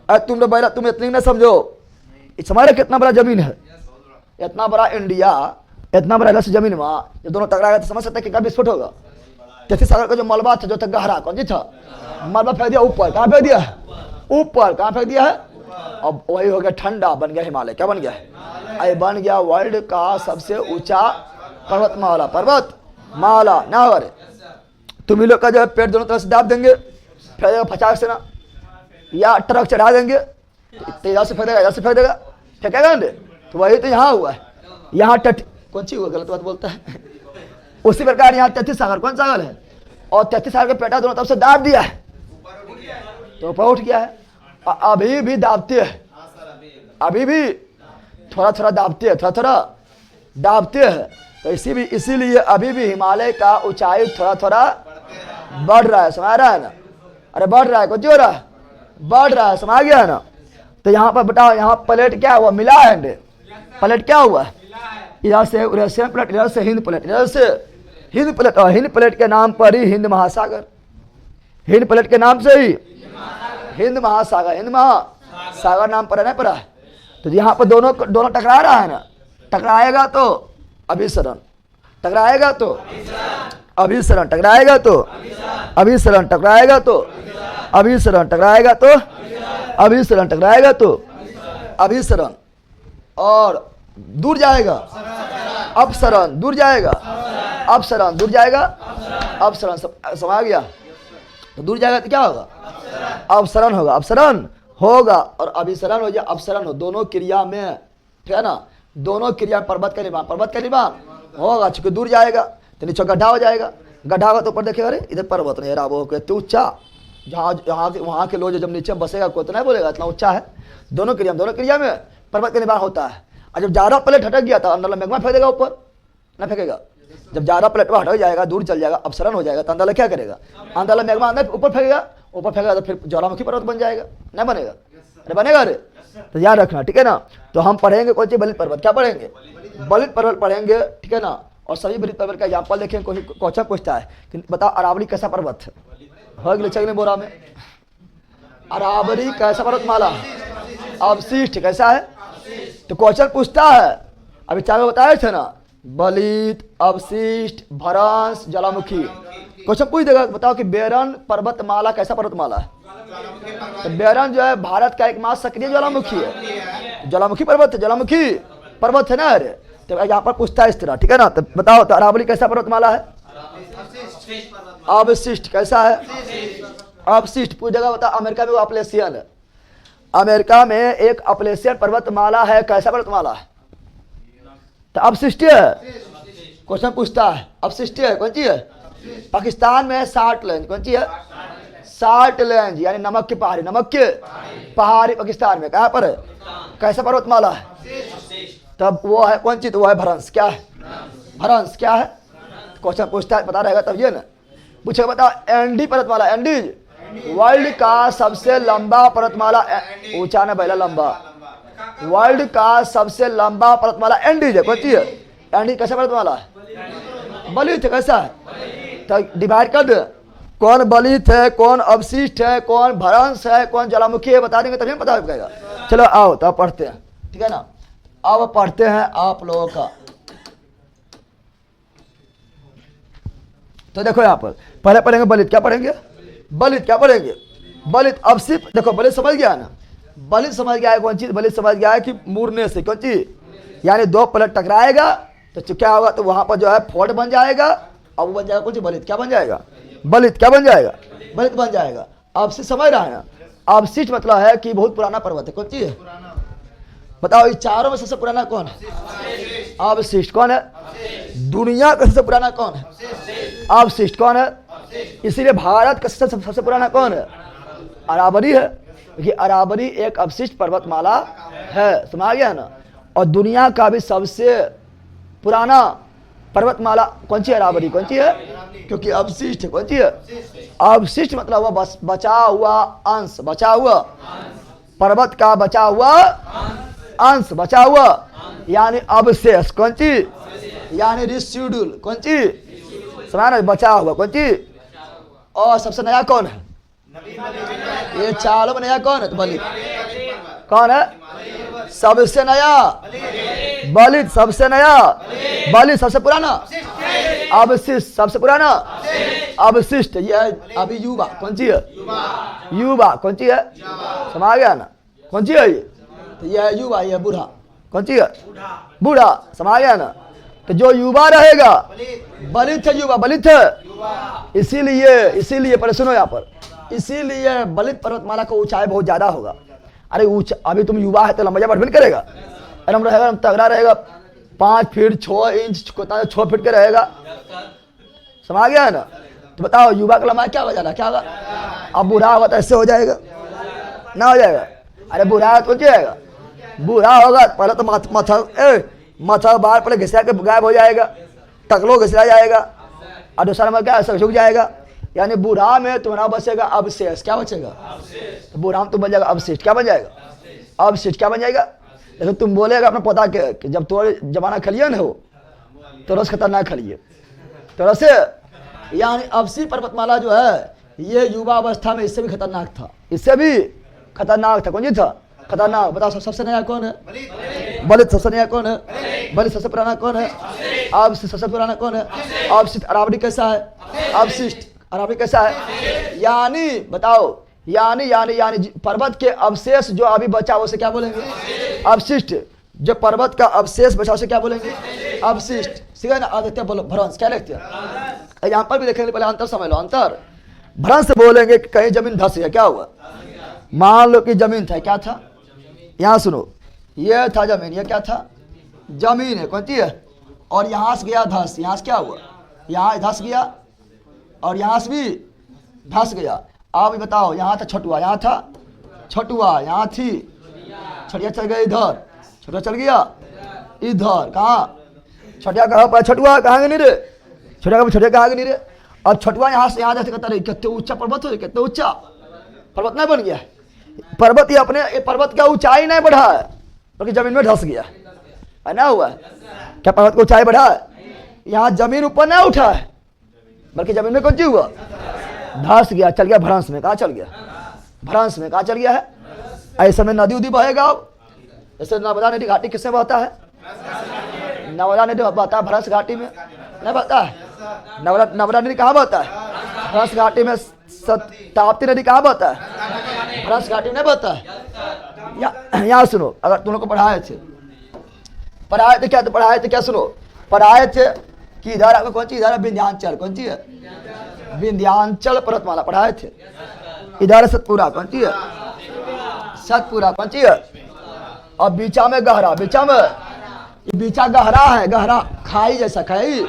अरे तुम लोग बैठा, तुम इतनी ना समझो, समझ कितना बड़ा जमीन है, इतना बड़ा इंडिया, इतना बड़ा जमीन में जब दोनों टकरा गया तो समझ सकते हैं कि कब विस्फोट होगा। 33 सागर का जो मलबा था, जो तक गहरा, कौन सी था? मलबा फेंक दिया ऊपर। कहाँ फेंक दिया? ऊपर। कहाँ फेंक दिया है? अब वही हो गया ठंडा, बन गया हिमालय। क्या बन गया? अरे बन गया वर्ल्ड का सबसे ऊंचा पर्वतमाला, पर्वतमाला ना हो। तुम ही लोग का जो है पेट दोनों तरफ से दाब देंगे, फेंकेगा फचाक से ना, या ट्रक चढ़ा देंगे तो इधर से फेंकेगा, इधर से फेंक देगा, फेंकेगा ना। तो वही तो यहाँ हुआ है। यहाँ कौन सी हुआ? गलत बात बोलता है। उसी प्रकार यहाँ 33 सागर, कौन सागर है? और 33 सागर का पेटा दोनों तरफ से दाब दिया है, तो ऊपर उठ गया है। अभी भी दाबते हैं, अभी भी थोड़ा थोड़ा दाबते हैं, थोड़ा थोड़ा दाबते हैं। तो इसीलिए अभी भी हिमालय का ऊंचाई थोड़ा थोड़ा बढ़ रहा है। समझ रहा है ना? अरे बढ़ रहा है, कुछ हो रहा है, बढ़ रहा है। समझ गया है ना? तो यहाँ पर बताओ, यहाँ प्लेट क्या हुआ? मिला है। प्लेट क्या हुआ? इधर से यूरेशियन प्लेट, इधर से हिंद प्लेट, इधर से हिंद प्लेट। और हिंद प्लेट के नाम पर ही हिंद महासागर, हिंद प्लेट के नाम से ही हिंद महासागर, हिंद महासागर नाम पर है ना पड़ा। तो यहाँ पर दोनों टकरा रहा है ना, टकराएगा तो अभिसरण, टकराएगा तो अभिसरण, टकराएगा तो अभिसरण, टकराएगा तो अभिसरण, टकराएगा तो अभिसरण, टकराएगा तो अभिसरण। और दूर जाएगा अपसरण, दूर जाएगा अपसरण, दूर जाएगा अपसरण। समझ गया? तो दूर जाएगा तो क्या होगा? अपसरण होगा, अपसरण होगा। और अभिसरण हो या अपसरण हो, दोनों क्रिया में, ठीक है ना? दोनों क्रिया पर्वत का निर्माण, पर्वत का निर्माण होगा। चूंकि दूर जाएगा तो नीचे गड्ढा हो जाएगा, गड्ढा होगा तो ऊपर देखेगा अरे इधर पर्वत नहीं रहा, वो कहते ऊंचा, जहाँ वहाँ के लोग जब नीचे बसेगा कोई तो नहीं बोलेगा इतना ऊंचा है। दोनों क्रिया में पर्वत का निर्माण होता है। और जब ज़्यादा प्लेट हटक गया तो अंदर मैग्मा फेंक देगा, ऊपर ना फेंकेगा। जब ज़्यादा प्लेट हटक जाएगा, दूर चल जाएगा, अपसरण हो जाएगा, तो अंदर क्या करेगा? अंदर मैग्मा अंदर ऊपर फेंकेगा, ऊपर फेंकेगा तो फिर ज्वालामुखी पर्वत बन जाएगा, नहीं बनेगा? अरे बनेगा। अरे तो याद रखना, ठीक है ना? तो हम पढ़ेंगे कौन सी? बलित पर्वत। क्या पढ़ेंगे? बलित पर्वत पढ़ेंगे, ठीक है ना? और सभी बलित पर्वत का एग्जाम्पल देखेंगे। कोई क्वेश्चन पूछता है कि बताओ अरावली कैसा पर्वत है, हो गया चगने बोरा में, अरावली कैसा पर्वतमाला? अवशिष्ट। कैसा है? तो क्वेश्चन पूछता है, अभी चार बताए थे ना, बलित, अवशिष्ट, भ्रंश, ज्वालामुखी। क्वेश्चन पूछ देगा, बताओ कि बेरन पर्वतमाला कैसा पर्वतमाला है? तो बेरन जो है भारत का एकमात्र सक्रिय ज्वालामुखी है। ज्वालामुखी पर्वत है, ज्वालामुखी पर्वत है ना। अरे तो यहाँ पर पूछता है इस तरह, ठीक है ना। तो बताओ तो अरावली कैसा पर्वतमाला है? अवशिष्ट। कैसा है? अवशिष्ट। पूछ देगा, बताओ अमेरिका में वो अपलेशियन है, अमेरिका में एक अपलेशियन पर्वतमाला है, कैसा पर्वतमाला है? तो अवशिष्ट है। क्वेश्चन पूछता है अवशिष्ट है कौन सी है? पाकिस्तान में 60 लेंज। कौन सी है? 60 लेंज, यानी नमक की पहाड़ी, नमक के पहाड़ी पाकिस्तान में। कहाँ पर है? कैसा पर्वतमाला है? तब वो है कौन सी? तो वो है भ्रंश। क्या है? भ्रंश। क्या है? क्वेश्चन पूछता है, पता रहेगा तब ये ना। पूछेगा, बताओ एंडी पर्वतमाला, एंडीज वर्ल्ड का सबसे लंबा पर्वतमाला, ऊंचा ना पहला लंबा, वर्ल्ड का सबसे लंबा पर्वतमाला एंडीज है। कौन सी है? एंडीज कैसा पर्वतमाला है? बलित है। कैसा है? तो डिवाइड कर दे, कौन बलित है, कौन अवशिष्ट है, कौन भ्रंश है, कौन ज्वालामुखी है, बता देंगे तभी पता लगेगा। चलो आओ तब पढ़ते हैं, ठीक है ना। अब पढ़ते हैं आप लोगों का। तो देखो यहाँ पर पहले पढ़ेंगे बलित। क्या पढ़ेंगे? बलित। क्या पढ़ेंगे? बलित, अवशिष्ट। देखो बलित समझ गया ना, बलित समझ गया है कौन चीज? बलित समझ गया है कि मुड़ने से, कौन चीज? यानी दो प्लेट टकराएगा तो क्या होगा? तो वहां पर जो है फोल्ड बन जाएगा, अब वो बन जाएगा कौन सी? बलित। क्या बन जाएगा? बलित। क्या बन जाएगा? बलित बन जाएगा। अवशिष्ट समझ रहा है ना? अवशिष्ट मतलब है कि बहुत पुराना पर्वत है। कौन सी है? बताओ इस चारों में सबसे पुराना कौन है? अवशिष्ट। कौन है? दुनिया का सबसे पुराना कौन है? अवशिष्ट। कौन है? इसीलिए भारत का सबसे पुराना कौन है? अरावली है, क्योंकि अरावली एक अवशिष्ट पर्वतमाला है। समझ गया ना। और दुनिया का भी सबसे पुराना पर्वतमाला कौन सी? अरावली। कौन सी है? क्योंकि अवशिष्ट है। कौन सी है? अवशिष्ट मतलब हुआ बस बचा हुआ अंश, बचा हुआ पर्वत का बचा हुआ अंश, बचा हुआ यानी अवशेष। कौन सी? यानी रिसिड्यूल। कौन सी? समझ ना, बचा हुआ। कौन सी? और सबसे नया कौन है? ये चारों में नया कौन है? तो बलित। कौन है? सबसे नया बलित, सबसे नया बलित, सबसे पुराना अवशिष्ट, सबसे पुराना अवशिष्ट। ये है अभी युवा। कौन सी है? युवा। कौन सी है? समझ गया ना? कौन सी है ये? तो ये है युवा, ये बूढ़ा। कौन सी है? बूढ़ा। समझ गया ना। तो जो युवा रहेगा बलित है, युवा बलित है। इसीलिए पर सुनो यहाँ पर, इसीलिए बलित पर्वतमाला का ऊंचाई बहुत ज्यादा होगा। अरे ऊंचा, अभी तुम युवा है तो लंबा बढ़ करेगा, एकदम रहेगा, तगड़ा रहेगा, 5 फीट 6 इंच 6 फीट के रहेगा। समझ गया है ना। तो बताओ युवा का लंबाई क्या हो जाना? क्या होगा? अब बूढ़ा होगा तो ऐसे हो जाएगा ना, हो जाएगा? अरे बूढ़ा तो जाएगा, बूढ़ा होगा पहले तो माथा बाहर पहले घिसा के गायब हो जाएगा, टकलो घिसरा जाएगा, और दूसरा नंबर क्या ऐसा झुक जाएगा। यानी बूढ़ा में तुम्हारा बचेगा अवशेष। क्या बचेगा? तो बूढ़ा में तुम बन जाएगा अवशिष्ट। क्या बन जाएगा? अवशिष्ट। क्या बन जाएगा? जैसे तुम बोलेगा अपना पता कि जब तो जमाना खलिए ना हो तो रस खतरनाक खलिए तो रसे, यानी अवशिष्ट पर्वतमाला जो है ये युवा अवस्था में इससे भी खतरनाक था, इससे भी खतरनाक था। कौन जी था खतरनाक? बताओ सबसे नया कौन है? बलित। सबसे नया कौन है? बलित। सबसे पुराना कौन है? अवशिष्ट। सबसे पुराना कौन है? अवशिष्ट। अरावली कैसा है? अवशिष्ट। अरावली कैसा है? यानी बताओ, यानी पर्वत के अवशेष जो अभी बचा उसे क्या बोलेंगे? अवशिष्ट। जो पर्वत का अवशेष बचा उसे क्या बोलेंगे? अवशिष्ट। सीधा ना आदित्य बोलो भ्रंश। क्या लिखते हैं? यहाँ पर भी देखेंगे, पहले अंतर समझ लो। अंतर भ्रंश बोलेंगे कि कहीं जमीन धस गया। क्या हुआ? मान लो कि जमीन था, क्या था? यहाँ सुनो, ये था जमीन, ये क्या था? जमीन है। कौन सी है? और यहाँ से गया धस, यहाँ से क्या हुआ? यहाँ धस गया और यहाँ से भी धस गया। आप भी बताओ, यहाँ था छटुआ, यहाँ था छटुआ, यहाँ थी छटिया, चल गया इधर, छटुआ चल गया इधर। कहाँ? छटिया कहाँ पर? छटुआ कहाँ गए नहीं रे? छटिया कहाँ गए नहीं रे? और छटुआ यहाँ से यहाँ जैसे कहता रही, कितने ऊंचा पर्वत हो, कितने ऊंचा पर्वत नहीं बन गया। पर्वत ये अपने पर्वत का ऊंचाई नहीं बढ़ा है, बल्कि जमीन में धस गया है ना। हुआ क्या? पर्वत का ऊंचाई बढ़ा है, यहाँ जमीन ऊपर नहीं उठा है, बल्कि जमीन में कौन सी हुआ? धस गया, चल गया भ्रंश में। कहाँ चल गया? भ्रंश में कहाँ चल गया है? ऐसे में नदी उदी बहेगा। अब जैसे नर्मदा नदी घाटी किससे बहता है? नर्मदा नदी बहता है भ्रंश घाटी में, नहीं बहता है? नर्मदा नदी कहाँ बहता है? भ्रंश घाटी में। ताप्ती नदी कहाँ बहता है? भ्रंश घाटी में नहीं बहता है। यहाँ सुनो, अगर तुम लोग को पढ़ाए थे क्या? तो पढ़ाए थे क्या? सुनो, पढ़ाए थे कि इधर आपको कौन सी, इधर है विंध्याचल, कौन सी है? विंध्याचल पर्वतमाला पढ़ाए थे। इधर है सतपुरा, कौन सी है? सतपुरा, कौन सी है? और बीचा में गहरा, बीचा में, ये बीचा गहरा है, गहरा खाई जैसा खाई।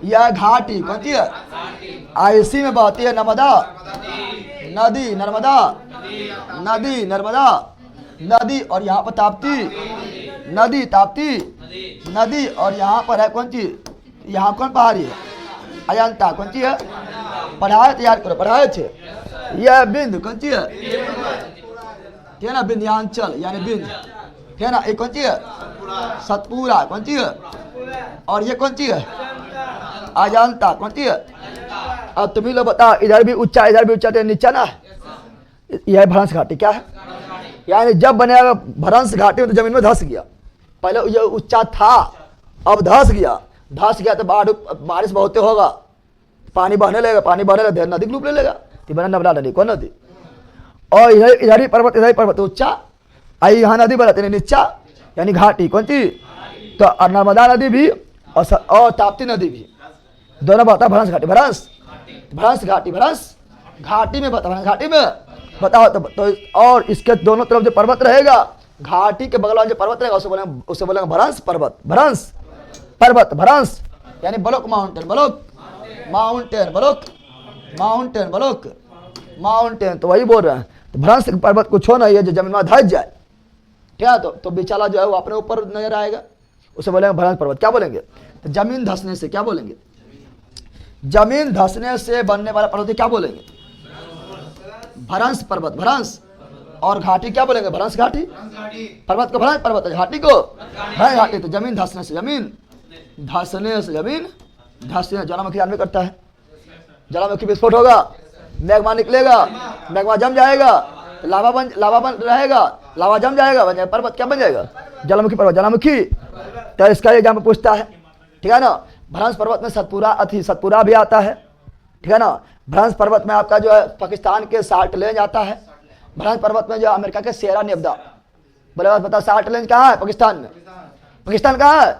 यह घाटी कौन सी है? आईसी में बहती है नर्मदा नदी, नर्मदा नदी, नर्मदा नदी। और यहाँ पर ताप्ती नदी, ताप्ती नदी। और यहाँ पर है कौन सी? यहाँ कौन पहाड़ी है? अजंता, कौन सी है? पढ़ाए थे, याद करो, पढ़ाए थे। यह बिंद कौन सी है? ठीक है ना, विंध्याचल यानी बिंद, ठीक है ना। ये कौन सी है? सतपुरा, कौन सी है? और ये कौन सी है? अजंता, कौन सी है? अब तुम ही लोग बताओ, इधर भी ऊंचा, इधर भी ऊंचा, तो नीचा ना। यह भ्रंश घाटी क्या है? यानी जब बनेगा भ्रंश घाटी में तो जमीन में धंस गया। पहले ये ऊंचा था, अब धंस गया। धंस गया तो बारिश बहुत होगा, पानी बहने लगेगा, पानी बहने लगेगा, नदी रूप ले लेगा, तो बना नर्मदा नदी। कौन नदी? और इधर ही पर्वत, इधर ही पर्वत ऊंचा, आई यहाँ नदी बना नीचा, यानी घाटी कौन सी? तो नर्मदा नदी भी और ताप्ती नदी भी, दोनों बता भ्रंश घाटी, भ्रंश घाटी, भ्रंश घाटी में बता, भ्रंश घाटी में बताओ। तो और इसके दोनों तरफ जो पर्वत रहेगा, घाटी के बगल वाला जो पर्वत रहेगा उसे बोलेंगे भ्रंश पर्वत, भ्रंश पर्वत, भ्रंश यानी block mountain, block mountain, block mountain, block mountain. तो वही बोल रहे हैं, तो भ्रंश पर्वत कुछ हो नहीं है जो जमीन में धंस जाए, क्या? तो बिचाला जो है वो अपने ऊपर नजर आएगा, उसे बोलेंगे भ्रंश पर्वत। क्या बोलेंगे? तो जमीन धंसने से क्या बोलेंगे? जमीन धंसने से बनने वाला पर्वत क्या बोलेंगे? भ्रंश पर्वत, भ्रंश। और घाटी क्या बोलेंगे? भ्रंश घाटी। पर्वत को भ्रंश पर्वत, घाटी को भ्रंश घाटी। तो जमीन धंसने से, जमीन धंसने से, जमीन धंसने। ज्वालामुखी जानवे करता है, ज्वालामुखी विस्फोट होगा, मैग्मा निकलेगा, मैग्मा जम जाएगा, लावा बन रहेगा, लावा जम जाएगा, बन जाएगा पर्वत। क्या बन जाएगा? ज्वालामुखी पर्वत, ज्वालामुखी। तो इसका एग्जाम्पल पूछता है, ठीक है ना। भ्रंश पर्वत में सतपुरा भी आता है, ठीक है ना। भ्रंश पर्वत में आपका जो है पाकिस्तान के साल्ट लेंज आता है। भ्रंश पर्वत में जो अमेरिका के सियरा नेवादा, बोले बताओ साल्ट लेंज कहाँ है? पाकिस्तान में। पाकिस्तान कहाँ है?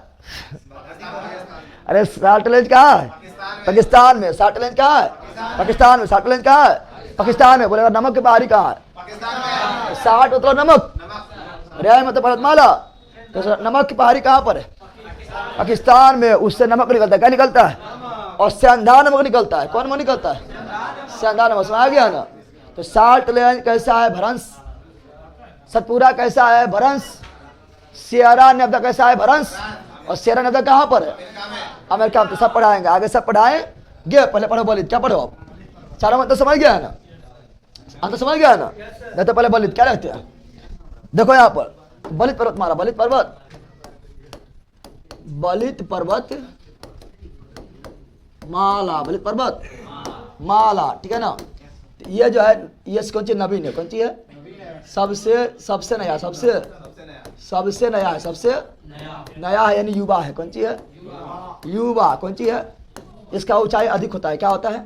अरे साल्ट लेंज कहाँ है? पाकिस्तान में। साल्ट लेंज कहाँ है? पाकिस्तान में। साल्ट लेंज कहाँ है? पाकिस्तान में। बोले नमक की पहाड़ी कहाँ है? साल्ट मतलब नमक, रेय मतलब पर्वतमाला, तो नमक की पहाड़ी कहाँ पर है? पाकिस्तान में। उससे नमक निकलता है, क्या निकलता है? और सेंधा नमक निकलता है। कौन नमक निकलता है? सेंधा नमक। समझ आ गया ना। तो साल्ट लेंज कैसा है? भ्रंश। सतपुरा कैसा है? भ्रंश। सियरा नेवादा कैसा है? भ्रंश। और सियरा नेवादा कहाँ पर है? अमेरिका में। तो सब पढ़ाएंगे, आगे सब पढ़ाएंगे। पहले पढ़ो बलित, क्या पढ़ो आप? सारा मतलब समझ गया है ना? अंत समझ गया है ना? नहीं तो पहले बलित क्या रहते हैं? देखो यहाँ पर बलित पर्वत मारा, बलित पर्वत, बलित पर्वत माला, बलित पर्वत माला, ठीक है ना। ये जो है ये कौन सी? नवीन है। कौन सी है? सबसे नया, सबसे नया है, सबसे नया है यानी युवा है। कौन सी है? युवा। कौन सी है? इसका ऊंचाई अधिक होता है। क्या होता है?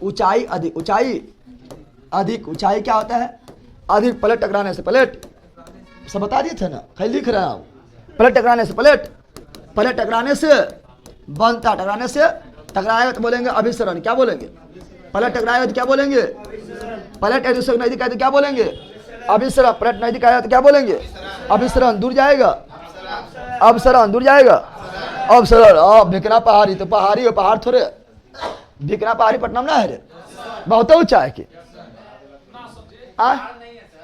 ऊंचाई अधिक, ऊंचाई अधिक। ऊंचाई क्या होता है? अधिक। प्लेट टकराने से, प्लेट सब बता दिए थे ना, खाली लिख रहा हूँ। प्लेट टकराने से, प्लेट टकराने से बनता, टकराने से टकराएगा तो बोलेंगे अभिसरण। क्या बोलेंगे? प्लेट टकराएगा तो क्या बोलेंगे? प्लेट एक दूसरे के नजदीक आए तो क्या बोलेंगे? अभिसरण। प्लेट नजदीक आएगा तो क्या बोलेंगे? अभिसरण। दूर जाएगा, अभिसरण, दूर जाएगा, अभिसरण। भिकना पहाड़ी, तो पहाड़ी हो, पहाड़ थोड़े। भिकना पहाड़ी पटना में ना है रे, बहुत ऊंचा है कि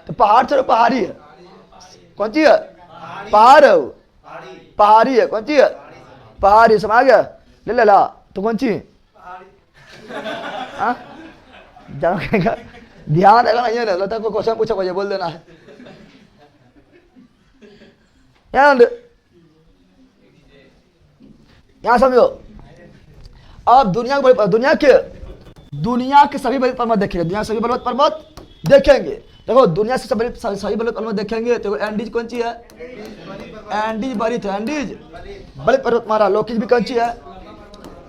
तो पहाड़ थोड़े, पहाड़ी है। कौन सी है? पहाड़ है, पहाड़ी है। कौन सी है? पहाड़ी। समझ गया? ले ला। तो कौन सी? ध्यान रखना, ये ना लगता है कोई क्वेश्चन पूछा मुझे बोल देना है। यहाँ समझो। अब दुनिया के सभी बलित पर्वत देखिए, दुनिया के सभी बलित पर्वत देखेंगे। देखो दुनिया से सब सही बलित पर्वत देखेंगे तो एंडीज कौन सी है? एंडीज बलित है, एंडीज बलित पर्वतमाला। लोकीज भी कौन सी है?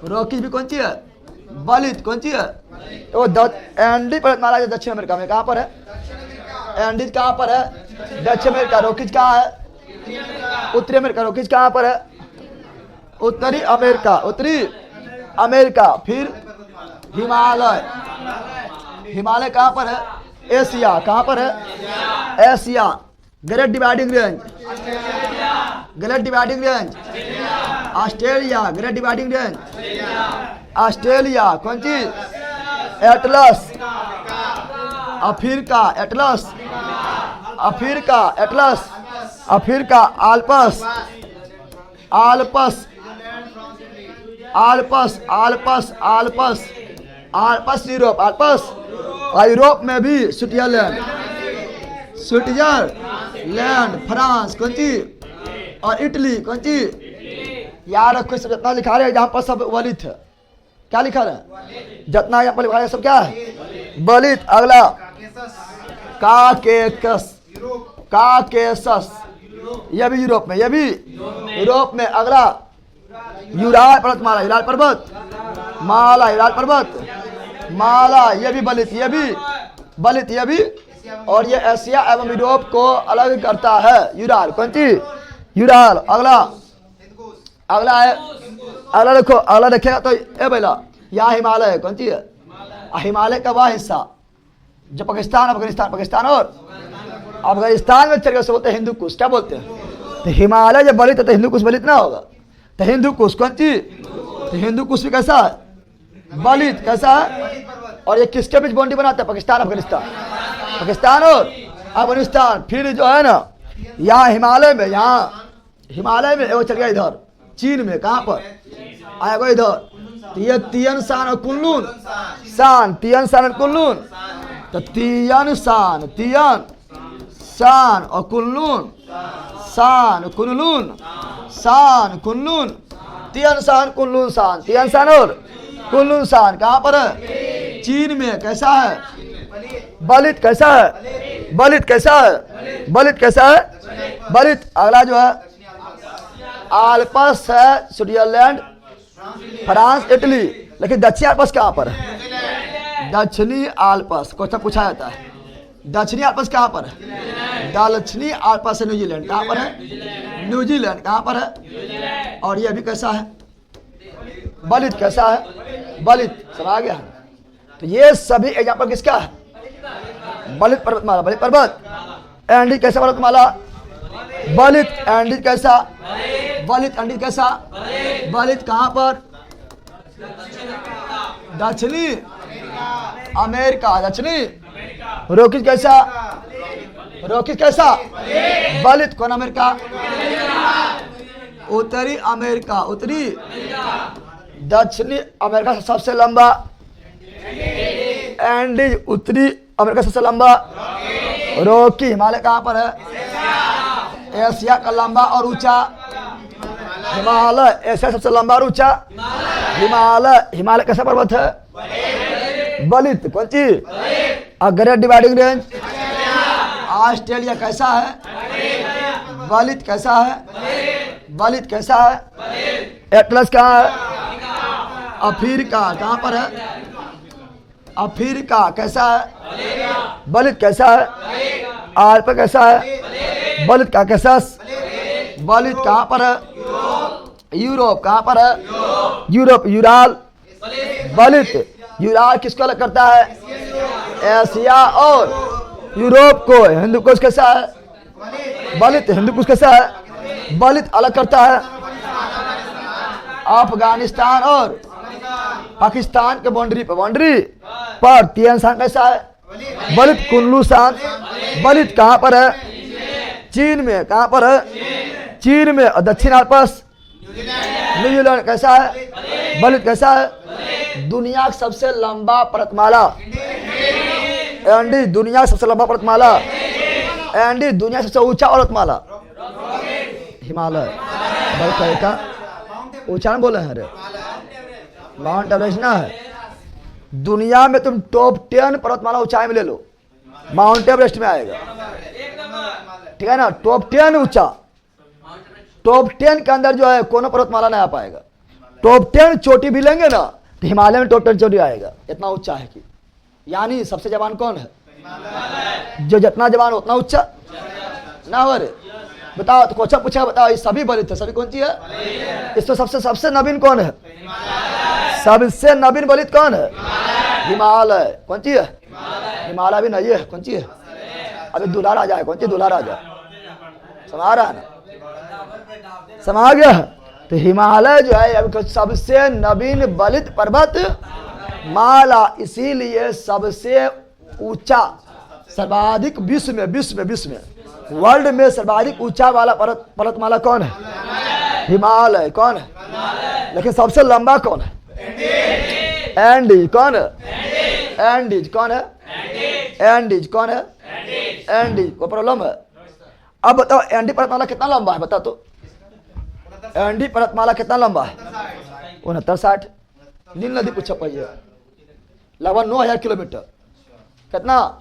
रोकीज भी कौन सी है? बलित कौन सी है? तो एंडीज पर्वतमाला जो दक्षिण अमेरिका में कहाँ पर है? एंडीज कहाँ पर है? दक्षिण अमेरिका। रोकीज कहाँ है? उत्तरी अमेरिका। रोकीज कहाँ पर है? उत्तरी अमेरिका, उत्तरी अमेरिका। फिर हिमालय, हिमालय कहाँ पर है? एशिया। कहाँ पर है? Asia. Great Dividing Range, Great Dividing Range. Australia, great Dividing Range. Australia. कौन चीज? Atlas. Africa, Atlas. Africa, Atlas. Africa. Alps, Alps, Alps, Alps, Alps, Alps. Europe, Alps. और यूरोप में भी स्विट्जरलैंड, स्विट्जरलैंड। फ्रांस कौन सी? और इटली कौन सी? यार रखो सब जितना लिखा रहे हैं यहाँ पर सब वलित है। क्या लिखा रहे हैं? जितना यहाँ पर लिखा रहे सब क्या है? वलित। अगला काकेकस, काकेसस। यह भी यूरोप में, यह भी यूरोप में। अगला यूराल पर्वतमाला, यूराल पर्वत माला, यूराल पर्वत माला। यह भी बलित, यह भी बलित, यह भी। और ये एशिया एवं यूरोप को अलग करता है। यूराल कौन सी? यूराल। अगला, अगला है, अगला देखो, अगला देखेगा तो ए बेला यहाँ हिमालय है। कौन सी है? हिमालय का वह हिस्सा जो पाकिस्तान, अफगानिस्तान, पाकिस्तान और अफगानिस्तान में चल गए बोलते हैं हिंदू कुश। क्या बोलते हैं? तो हिमालय जब बलित है तो हिंदू कुश बलित ना होगा। तो हिंदू कुश कौन सी? तो हिंदू कुश भी कैसा है? बलित। कैसा है? और ये किसके बीच बाउंड्री बनाता है? पाकिस्तान, अफगानिस्तान, पाकिस्तान और अफगानिस्तान। फिर जो है ना यहाँ हिमालय में, यहाँ हिमालय में वो चल गया इधर चीन में। कहाँ पर आएगा? इधर। तो ये तियन शान और कुनलुन शान, तियन शान और कुनलुन। तो तियन शान, तियन शान और कुनलुन शान, कुनलुन शान, कुनलुन। तियन शान, कुनलुन शान, तियन शान और कुनलुन शान। कहाँ पर है? चीन में। कैसा है? बलित। कैसा है? बलित। कैसा है? बलित। कैसा है? बलित। अगला जो है आल्पस है, स्विट्जरलैंड, फ्रांस, इटली। लेकिन दक्षिणी आल्पस कहाँ पर है? दक्षिणी आल्पस क्वेश्चन पूछा जाता है। दक्षिणी आल्पस कहाँ पर है? दक्षिणी आल्पस है न्यूजीलैंड। कहाँ पर है? न्यूजीलैंड। कहाँ पर है? और ये भी कैसा है? बलित। कैसा है? बलित। समझ आ गया? तो ये सभी एग्जाम्पल किसका है? बलित पर्वतमाला, बलित पर्वत। एंडीज कैसा पर्वतमाला? बलित। एंडीज कैसा? बलित। एंडीज कैसा? बलित। कहाँ पर? दक्षिणी अमेरिका, दक्षिणी। रोकीज कैसा? रोकीज कैसा? बलित। कौन अमेरिका? उत्तरी अमेरिका, उत्तरी। दक्षिणी अमेरिका सबसे लंबा एंडीज, उत्तरी अमेरिका सबसे लंबा रॉकी। हिमालय कहाँ पर है? एशिया का लंबा और ऊंचा हिमालय। एशिया सबसे लंबा और ऊंचा हिमालय। हिमालय कैसा पर्वत है? बलित। कौन सी? Great Dividing Range. ऑस्ट्रेलिया कैसा है? बलित। कैसा है? बलित। कैसा है? एटलस कहाँ है? अफ्रीका। कहाँ पर है? अफ्रीका। कैसा है? बलित। कैसा है? आल्प कैसा है? बलित। का कैसा? बलित। कहाँ पर है? यूरोप। कहाँ पर है? यूरोप। यूराल बलित। यूराल किसको अलग करता है? एशिया और यूरोप को। हिंदू कुश कैसा है? बलित। हिंदू कुश कैसा है? बलित। अलग करता है अफगानिस्तान और पाकिस्तान के बाउंड्री पर। तियन शान कैसा है? बलित। कुनलू शान बलित। कहाँ पर है? चीन में। कहाँ पर है? चीन में। और दक्षिण आल्पस न्यूजीलैंड। कैसा है? बलित। कैसा है? दुनिया का सबसे लंबा पर्वतमाला एंडीज। दुनिया का सबसे लंबा पर्वतमाला एंडीज। दुनिया का सबसे ऊंचा पर्वतमाला हिमालय। बहुत का ऊंचा बोले हैं? अरे माउंट एवरेस्ट ना है। दुनिया में तुम टॉप 10 पर्वतमाला ऊंचाई में ले लो। माउंट एवरेस्ट में आएगा, ठीक है ना। टॉप 10 ऊंचा, टॉप 10 के अंदर जो है कोनो पर्वतमाला नहीं आ पाएगा। टॉप 10 चोटी भी लेंगे ना तो हिमालय में टॉप 10 चोटी आएगा, इतना ऊंचा है कि यानी सबसे जवान कौन है? जो जितना जवान उतना ऊंचा ना हो रे। बताओ तो क्वेश्चन पूछा, बताओ ये सभी बलित है, सभी कौन सी है? इसमें सबसे नवीन कौन है? सबसे नवीन बलित कौन है? हिमालय। कौन सी है? हिमालय भी नहीं है। कौन सी है? अभी दूल्हा राजा है। कौन सी? दूल्हा राजा। समा रहा है ना? समा गया। तो हिमालय जो है अभी सबसे नवीन बलित पर्वत माला, इसीलिए सबसे ऊंचा, सर्वाधिक विश्व में वर्ल्ड में सर्वाधिक ऊंचा वाला पर्वतमाला कौन है? हिमालय। कौन है? लेकिन सबसे लंबा कौन है? एंडीज। कौन है? एंडीज। कौन है? एंडीज। कौन है? एंडीज। कोई प्रॉब्लम है? अब बताओ एंडी पर्वतमाला कितना लंबा है? बता तो एंडी पर्वतमाला कितना लंबा है? 69-60। नील नदी पूछा पाइए, लगभग 9000 किलोमीटर। कितना?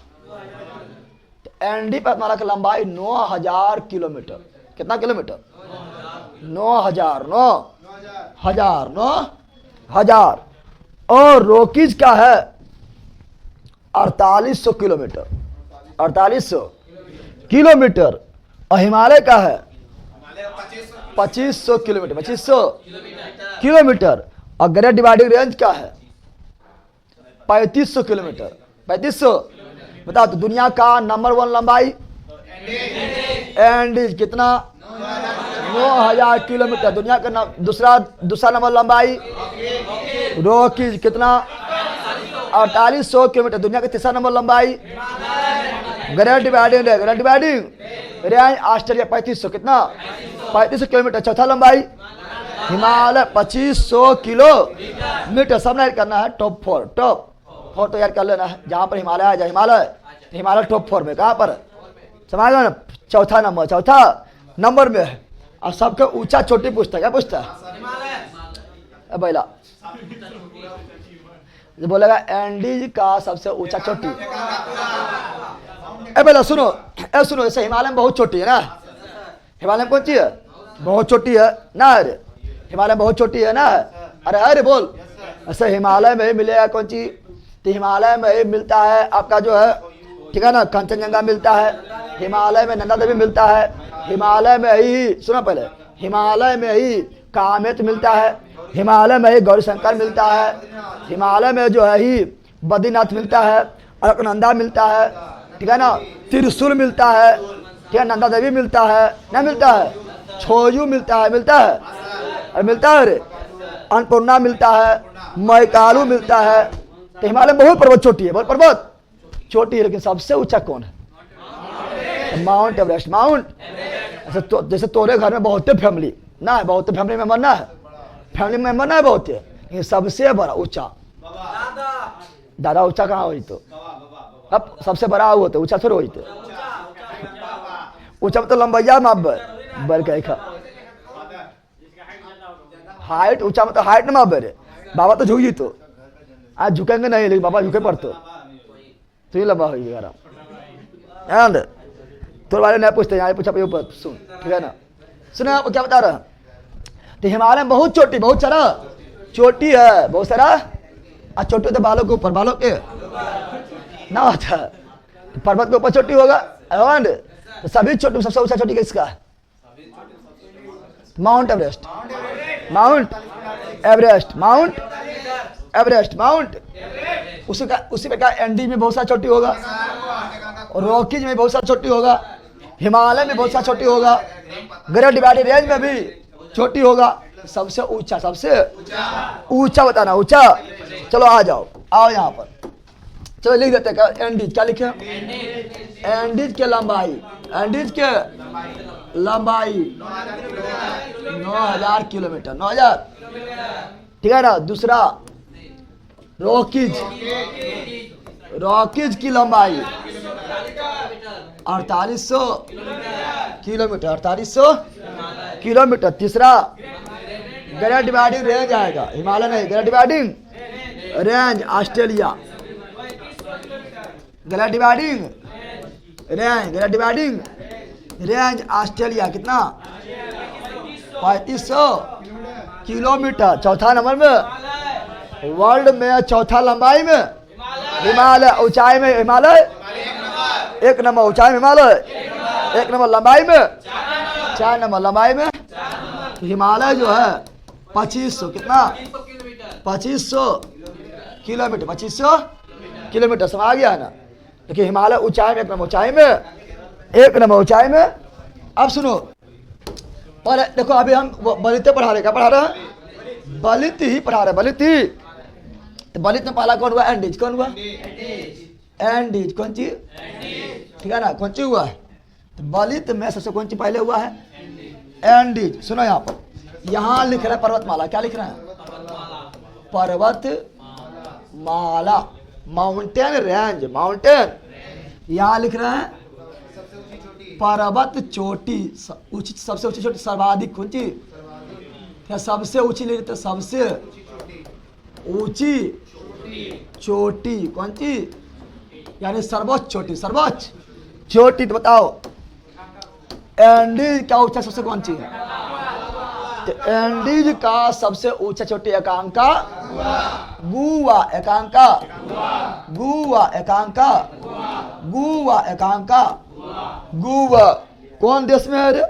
एंडी पर्वतमाला की लंबाई 9000 किलोमीटर। कितना किलोमीटर? 9000। और रॉकीज का है 4800 किलोमीटर। 4800 किलोमीटर। और हिमालय का है 2500 किलोमीटर। 2500 किलोमीटर। और ग्रेट डिवाइडिंग रेंज का है 3500 किलोमीटर। 3500। बताओ तो दुनिया का नंबर 1 लंबाई एंडीज कितना? 9000 किलोमीटर। दुनिया का दूसरा नंबर लंबाई रॉकीज कितना? 4800 किलोमीटर। दुनिया का तीसरा नंबर लंबाई ग्रेट डिवाइडिंग रेंज ऑस्ट्रेलिया 3500। कितना? 3500 किलोमीटर। चौथा लंबाई हिमालय 2500 किलोमीटर। सब याद करना है। टॉप 4 तो याद कर लेना है। जहाँ पर हिमालय आ जाए, हिमालय टॉप 4 में कहाँ पर? समझ गए ना? चौथा नंबर में है। और सबके ऊंचा चोटी पूछता है। क्या पूछता है? बैला बोलेगा एंडीज का सबसे ऊंचा चोटी। बैला सुनो, जैसे हिमालय में बहुत चोटी है ना। हिमालय में कौन सी है? बहुत चोटी है ना। अरे हिमालय में बहुत चोटी है ना। अरे बोल। ऐसे हिमालय में ही मिलेगा कौन सी? तो हिमालय में ही मिलता है आपका जो है, ठीक है ना, कंचनजंगा मिलता है। हिमालय में नंदा देवी मिलता है। हिमालय में ही सुनो पहले, हिमालय में ही कामेत मिलता है। हिमालय में ही गौरीशंकर मिलता है। हिमालय में जो है ही बद्रीनाथ मिलता है। अलकनंदा मिलता है, ठीक है ना। त्रिशूल मिलता है, ठीक है। नंदा देवी मिलता है, ना मिलता है। छोयू मिलता है, अरे मिलता है। अरे अन्नपूर्णा मिलता है, मैकालू मिलता है। तो हिमालय में बहुत पर्वत चोटी है, बहुत पर्वत छोटी है। लेकिन सबसे ऊंचा कौन है? Mount Everest. जैसे तोरे घर में बहुत फैमिली ना है, बहुत फैमिली मेंबर ना है, बहुत है। लेकिन सबसे बड़ा ऊंचा दादा ऊंचा कहाँ हुई? तो अब सबसे बड़ा हुआ तो ऊंचा थोड़ा हुई तो ऊंचा तो लंबैया माप बर कह हाइट ऊंचा मतलब हाइट ना माप रे। बाबा तो झुकी तो आज झुकेंगे नहीं, लेकिन बाबा झुके पर तो ही लंबा हुई यार। तो वाले नहीं पूछते, यहाँ पूछा ऊपर सुन, ठीक है ना। सुना आपको क्या बता रहा? तो हिमालय में बहुत सारा चोटी है, बहुत सारा। और चोटी तो बालों के ऊपर, बालों के ना होता है। तो पर्वत के ऊपर चोटी होगा। तो सभी चोटी सबसे ऊंचा चोटी किसका है? Mount Everest. उसी प्रकार एंडी में बहुत सारा चोटी होगा, और रॉकीज में बहुत सारा चोटी होगा, हिमालय में बहुत सारा चोटी होगा, ग्रेट डिवाइडिंग रेंज में भी चोटी होगा। सबसे ऊंचा बताना, ऊंचा। चलो आ जाओ, आओ यहाँ पर। चलो लिख देते हैं एंडीज। क्या लिखे? एंडीज के लंबाई 9000 किलोमीटर। 9000, ठीक है ना। दूसरा रॉकीज की लंबाई 4800 किलोमीटर। 4800 किलोमीटर। तीसरा ग्रेट डिवाइडिंग रेंज आएगा, हिमालय नहीं, great Dividing Range Australia. Great Dividing Range Great Dividing Range Australia कितना 3500 किलोमीटर। चौथा नंबर में वर्ल्ड में चौथा लंबाई में हिमालय, ऊंचाई में हिमालय 1 नंबर, ऊंचाई में हिमालय 1 नंबर, लंबाई में 4 नंबर, लंबाई में हिमालय जो है 2500 कितना 2500 किलोमीटर, 2500 किलोमीटर समझ आ गया है ना। देखिए हिमालय ऊंचाई में 1 नंबर, ऊंचाई में 1 नंबर, ऊंचाई में। अब सुनो पर देखो अभी हम बलित पढ़ा रहे, क्या पढ़ा रहे हैं बलित ही पढ़ा रहे, बलित ही। तो बलित में पहला कौन हुआ एंडीज, कौन हुआ एंडीज, कौन चीज ठीक है ना, कौन चीज हुआ है तो बलित में सबसे कौन चीज पहले हुआ है एंडीज। सुनो यहाँ पर यहाँ लिख रहा है पर्वतमाला, क्या लिख रहा है पर्वत माला, माउंटेन रेंज, माउंटेन। यहाँ लिख रहे हैं पर्वत चोटी, ऊंची सबसे ऊंची चोटी, सर्वाधिक ऊंची, क्या सबसे ऊंची ले लेते, सबसे ऊंची चोटी कौन सी यानी सर्वोच्च चोटी, सर्वोच्च चोटी। तो बताओ एंडीज का ऊंचा सबसे कौन सी है तो एंडीज का सबसे ऊंचा चोटी एकांका गुआ, एकांका गुआ, एकांका गुआ, एकांका गुआ। कौन देश में है रे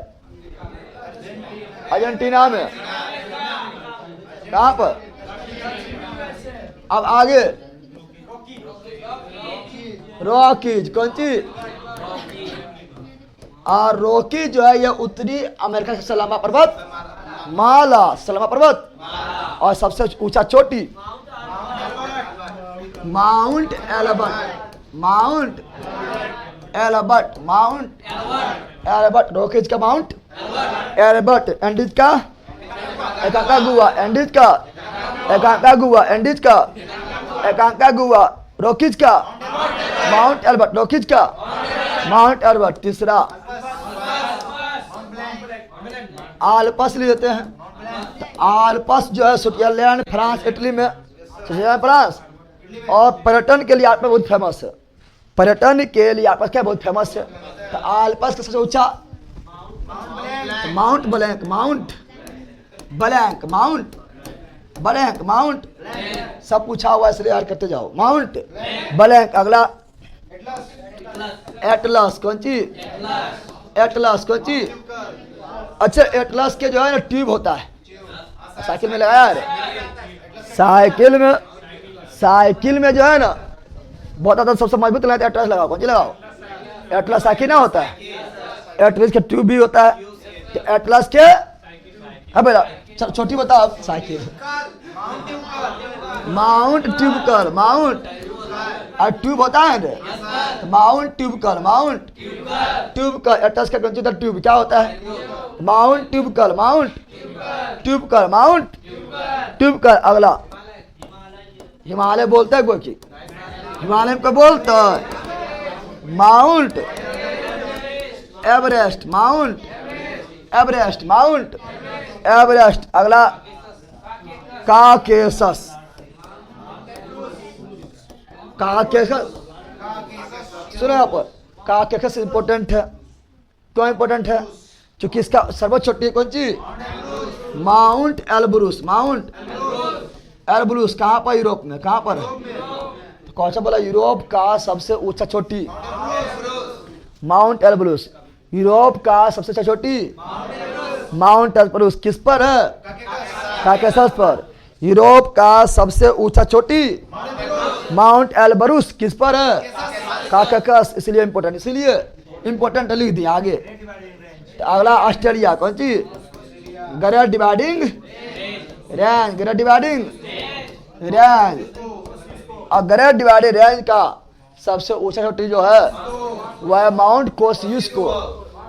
अर्जेंटीना में, कहाँ पर। अब आगे रॉकीज कौन सी और रॉकी जो है ये उत्तरी अमेरिका का सबसे लंबा पर्वत माला, लंबा पर्वत और सबसे ऊंचा चोटी Mount Elbert, Mount Elbert, Mount Elbert. Rockies का माउंट एल्बर्ट, एंडीज का एकांका गुआ, एंडीज का एकांका गुआ, एंडीज का एकांका गुआ, रॉकीज का माउंट एल्बर्ट, रॉकीज का माउंट एल्बर्ट। तीसरा आल्पस ले लेते हैं तो आल्पस जो है स्विट्जरलैंड, फ्रांस, इटली में, स्विट्जरलैंड फ्रांस और पर्यटन के लिए आप बहुत फेमस है, पर्यटन के लिए आपस क्या बहुत फेमस है। तो आल्पस का सबसे ऊंचा mount blank, mount blank, mount blank, mount सब पूछा हुआ इसलिए यार करते जाओ, माउंट ब्लैंक। अगला एटलस, कौन सी एटलस, कौन सी अच्छा एटलस के जो है ना ट्यूब होता है, साइकिल में लगाया है, साइकिल में जो है ना बहुत ज़्यादा सबसे मजबूत लगाते एटलस लगाओ, कौन सी लगाओ एटलस साइकिल ना होता है, एटलस के ट्यूब भी होता है तो एटलस के। हाँ बेटा छोटी बताओ साइकिल माउंट ट्यूबकर, माउंट और ट्यूब होता है ना माउंट ट्यूबकर, माउंट ट्यूबकर। एटलस का कौन सा ट्यूब क्या होता है माउंट ट्यूबकर, माउंट ट्यूबकर, माउंट ट्यूबकर। अगला हिमालय बोलता है कोई की, हिमालय को बोलता है mount Everest, mount Everest, mount Everest. अगला काकेशस, काकेशस सुनो यहाँ पर काकेशस इंपॉर्टेंट है, क्यों इंपॉर्टेंट है क्योंकि इसका सर्वोच्च चोटी कौन सी माउंट एल्ब्रूस, माउंट एल्ब्रूस। कहाँ पर यूरोप में, कहाँ पर तो कौन सा बोला यूरोप का सबसे ऊंचा चोटी माउंट एल्ब्रूस, यूरोप का सबसे ऊंचा चोटी माउंट एल्ब्रूस। किस पर है काकेशस पर। यूरोप का सबसे ऊंचा चोटी माउंट एल्ब्रूस किस पर है काकेशस, इसलिए इंपॉर्टेंट, इसीलिए इंपॉर्टेंट लिख दिया आगे। तो अगला ऑस्ट्रेलिया कौन सी Great Dividing Range, Great Dividing Range. और ग्रेट डिवाइडिंग रेंज का सबसे ऊंचा चोटी जो है वह है Mount Kosciuszko,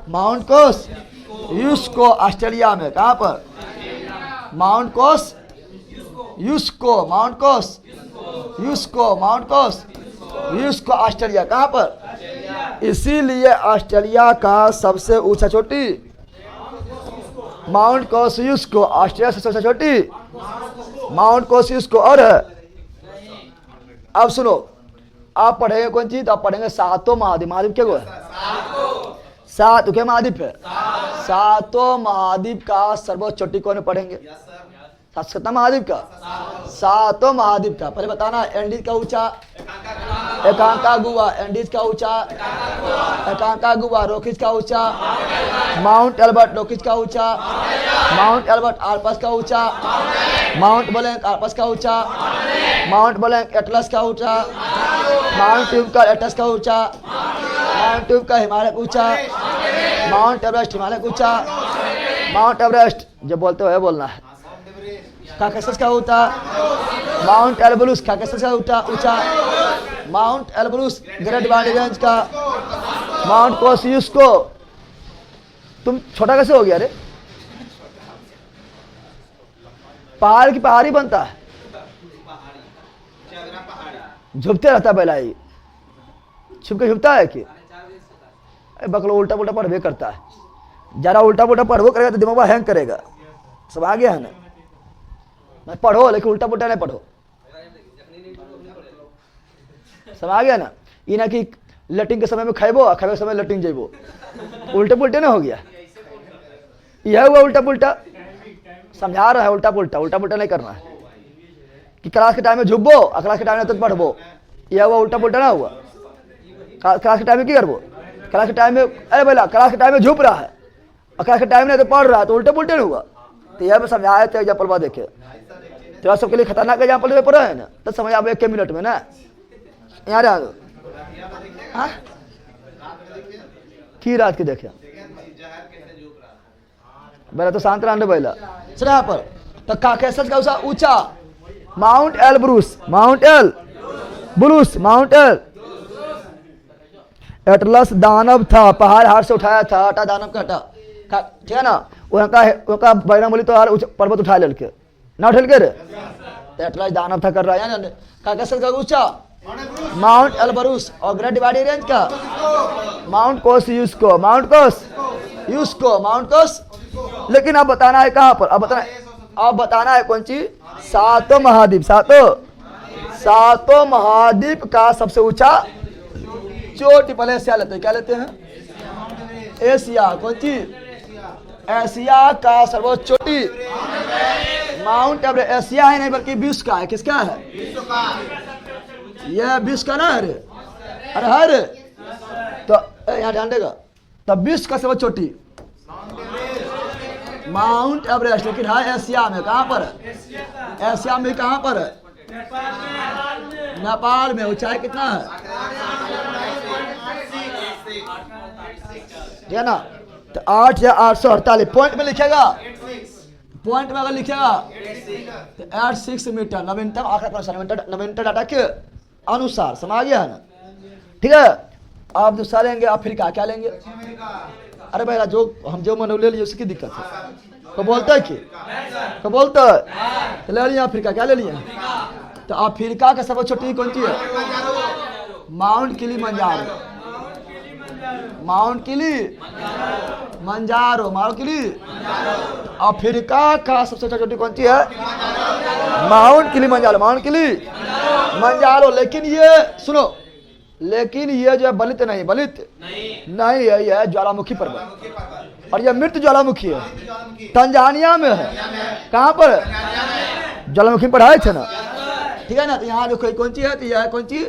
Mount Kosciuszko Australia में। कहाँ पर Mount Kosciuszko, Mount Kosciuszko, Mount Kosciuszko Australia. कहाँ पर इसीलिए ऑस्ट्रेलिया का सबसे ऊंचा चोटी माउंट कोस्युस्को, ऑस्ट्रेलिया से सबसे चोटी माउंट कोस्युस्को। और अब सुनो आप पढ़ेंगे कौन चीज, तो आप पढ़ेंगे सातों महाद्वीप, महाद्वीप क्या है सात क्या महाद्वीप है? सातों महाद्वीप का सर्वोच्च चोटी कौन पढ़ेंगे? कितना महाद्वीप का? सातों महाद्वीप का। पहले बताना, एंडीज का ऊंचा एकांका गुआ, एंडीज का ऊंचा एकांका गुआ, रोकीज का ऊंचा माउंट एल्बर्ट, रोकीज का ऊंचा माउंट एल्बर्ट, आल्प्स का ऊंचा माउंट ब्लैंक, आल्प्स का ऊंचा माउंट ब्लैंक, एटलस का ऊंचा माउंट ट्यूब का, एटलस का ऊंचा माउंट ट्यूब का, हिमालय ऊंचा माउंट एवरेस्ट, हिमालय ऊंचा माउंट एवरेस्ट, जब बोलते हो बोलना है। काकेशस का ऊंचा माउंट एल्ब्रूस, काकेशस का ऊंचा माउंट एल्ब्रूस, ग्रेट बाडी रेंज का माउंट कोसियुस्को। तुम छोटा कैसे हो गया रे? पहाड़ की पहाड़ी बनता है, झुकते रहता है बेला, ही छुप के झुकता है कि बकलो उल्टा पुल्टा पढ़वे करता है। जरा उल्टा पुल्टा पढ़वो करेगा तो दिमाग हैंग करेगा। सब आ गया है ना? पढ़ो लेकिन उल्टा पुल्टा नहीं पढ़ो। सब आ गया ना? ये ना कि लैट्रिन के समय में खेबो, खेबे के समय लैट्रिन जेबो, उल्टे पुल्टे ना हो गया। यह हुआ उल्टा पुल्टा, समझा रहा है। उल्टा पुल्टा नहीं करना है कि क्लास के टाइम में झुकबो और क्लास के टाइम में तो पढ़बो। यह हुआ उल्टा पुल्टा ना हुआ। क्लास के टाइम में क्या करबो? क्लास के टाइम में, अरे भैया क्लास के टाइम में झुक रहा है और क्लास के टाइम में तो पढ़ रहा है, तो उल्टे पुल्टे नहीं हुआ। तो यह समझाया थे एग्जाम्पल देखे तो सबके लिए खतरनाक एग्जाम्पल पढ़ा है ना, तो समझ आप 1 मिनट में ना। यहाँ रहा की रात की देखे बेला तो शांत रहने बेला चला पर। तो काकेशस का ऊंचा mount Elbrus, mount Elbrus, mount Atlas दानव था, पहाड़ हाथ से उठाया था, हटा दानव का हटा, ठीक है ना। वहाँ बैना बोली तो पर्वत उठा लेके ना उठल के रे, तो एटलस दानव था कर रहा है ना। काकेशस का ऊंचा माउंट एल्ब्रूस और ग्रेट बाडी रेंज का माउंट कोसियुस्को, माउंट कोसियुस्को, माउंट कोस। लेकिन अब बताना है कहाँ पर? अब बताना है कौन चीज? सातों महाद्वीप, सातों महाद्वीप का सबसे ऊंचा चोटी। पहले एशिया लेते हैं, क्या लेते हैं? एशिया। कौन चीज? एशिया का सर्वोच्च चोटी माउंट एवरेस्ट। एशिया है नहीं बल्कि विश्व का है। किसका है? यह विश्व का ना है रे, अरे है रे। तो यहाँ ध्यान देगा, तब विश्व का सर्वोच्च चोटी माउंट एवरेस्ट, लेकिन है एशिया में। कहाँ पर है? एशिया में कहाँ पर है? नेपाल में। ऊंचाई कितना है? ठीक है ना। तो 8,848 पॉइंट में लिखेगा, पॉइंट में अगर लिखेगा तो 86 मीटर नवीनतम आंकड़ा के अनुसार, नवीनतम डाटा के अनुसार। समझ गया है ना? ठीक है। आप दूसरा लेंगे अफ्रीका, क्या लेंगे? अरे भाई जो हम जो मनोले लिए उसकी दिक्कत है। तो बोलता है कि तो बोलता है तो ले लिया अफ्रीका। क्या ले लिया? तो अफ्रीका का सबसे छोटी कौन सी है? Mount Kilimanjaro, mount Kilimanjaro, mount Kilimanjaro. Africa का सबसे छोटी कौन सी है? Mount Kilimanjaro, mount Kilimanjaro. लेकिन ये सुनो, लेकिन ये जो है बलित नहीं, बलित नहीं है, यह ज्वालामुखी पर्वत और यह मृत ज्वालामुखी है, तंजानिया में है। कहाँ पर? ज्वालामुखी पढ़ाए थे ना, ठीक है ना। तो यहाँ जो कौन सी है? तो यह कौन सी?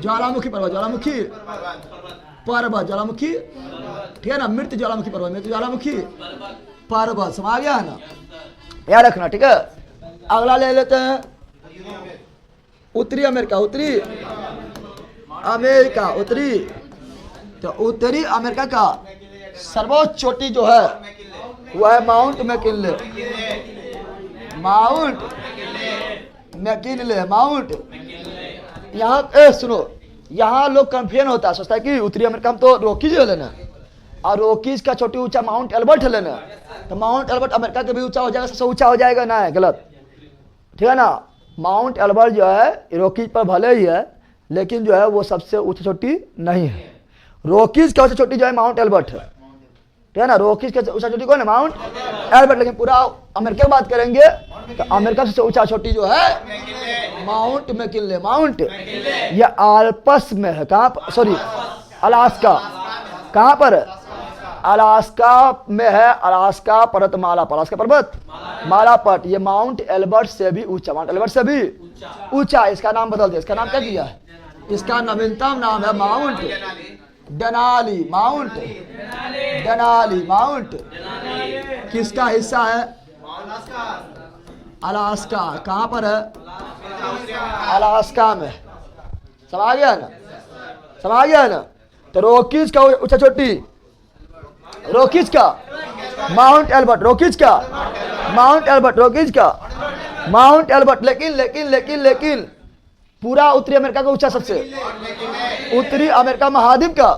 ज्वालामुखी पर्वत, ज्वालामुखी पर्वत, ज्वालामुखी, ठीक है ना। मृत ज्वालामुखी पर्वत, मृत ज्वालामुखी पर्वत। समझ गया है ना? याद रखना, ठीक है। अगला ले लेते हैं उत्तरी अमेरिका, उत्तरी अमेरिका, उत्तरी। तो उत्तरी अमेरिका का सर्वोच्च चोटी जो है वह है mount McKinley, mount McKinley, mount. यहाँ सुनो, यहाँ लोग कंफ्यूजन होता है, सोचता है कि उत्तरी अमेरिका में तो रॉकीज है लेना और रॉकीज का छोटी ऊंचा माउंट एल्बर्ट है लेना, तो माउंट एल्बर्ट अमेरिका के भी ऊंचा हो जाएगा, सबसे ऊंचा हो जाएगा ना। है गलत, ठीक है ना। माउंट एल्बर्ट जो है रॉकीज पर भले ही है, लेकिन जो है वो सबसे ऊंची चोटी नहीं है। रॉकीज का ऊंचा चोटी जो है माउंट एल्बर्ट है, ठीक है ना। रॉकीज का ऊंचा चोटी कौन है? Mount Elbert. लेकिन पूरा अमेरिका की बात करेंगे तो अमेरिका से ऊंचा चोटी जो है माउंट मैकिनले, माउंट। यह आल्प्स में है। कहाँ पर? Sorry, Alaska. कहाँ पर? अलास्का में है अलास्का पर्वतमाला, अलास्का पर्वत माला पट। ये माउंट एल्बर्ट से भी ऊंचा, माउंट एल्बर्ट से भी ऊंचा। इसका नाम बदल दिया, इसका नाम क्या किया है? इसका नवीनतम नाम है mount Denali, mount Denali, mount किसका हिस्सा है? अलास्का। कहाँ पर है? अलास्का में। समझ गया ना, समझ गया ना। तो रॉकीज का ऊंचा चोटी, रॉकीज का माउंट एल्बर्ट, रॉकीज का माउंट एल्बर्ट, रॉकीज का माउंट एल्बर्ट। लेकिन लेकिन लेकिन लेकिन पूरा उत्तरी अमेरिका का ऊंचा सबसे, उत्तरी अमेरिका महाद्वीप का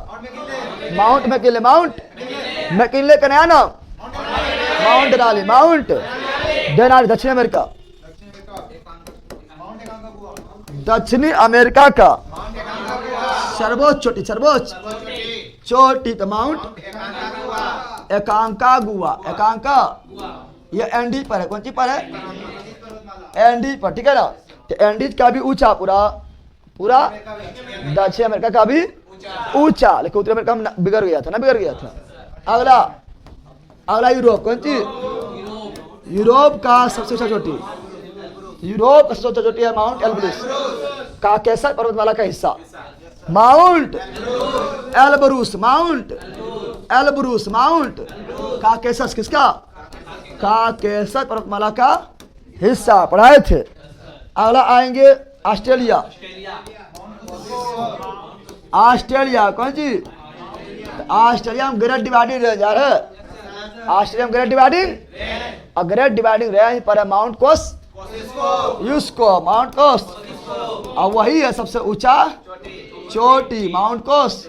माउंट मैकिनले, माउंट मैकिनले का नया नाम माउंट डेनाली, माउंट डेनाली। दक्षिण अमेरिका, दक्षिणी अमेरिका का सर्वोच्च चोटी, सर्वोच्च चोटी तो माउंट एकांकागुआ, एकांका ये एंडीज पर है। कौन सी पर है? एंडीज पर, ठीक है ना। तो एंडीज का भी ऊंचा, पूरा पूरा दक्षिण अमेरिका का भी ऊंचा, लेकिन उत्तरी अमेरिका में बिगड़ गया था ना, बिगड़ गया था। अगला अगला यूरोप। कौन सी? यूरोप का सबसे ऊंचा चोटी, यूरोप का सबसे ऊंचा चोटी है माउंट एल्ब्रूस, काकेशस पर्वतमाला का हिस्सा। Mount Elbrus, mount Elbrus, mount Caucasus किसका? काकेशस पर्वतमाला का हिस्सा, पढ़ाए थे। अगला आएंगे ऑस्ट्रेलिया, ऑस्ट्रेलिया। कौन सी? ऑस्ट्रेलिया में ग्रेट डिवाइडिंग रेंज आ रहा है, ऑस्ट्रेलिया में ग्रेट डिवाइडिंग और ग्रेट डिवाइडिंग रेंज पर है माउंट कोस यूस्को, माउंट कोस। और वही है सबसे ऊंचा चोटी, माउंट कोस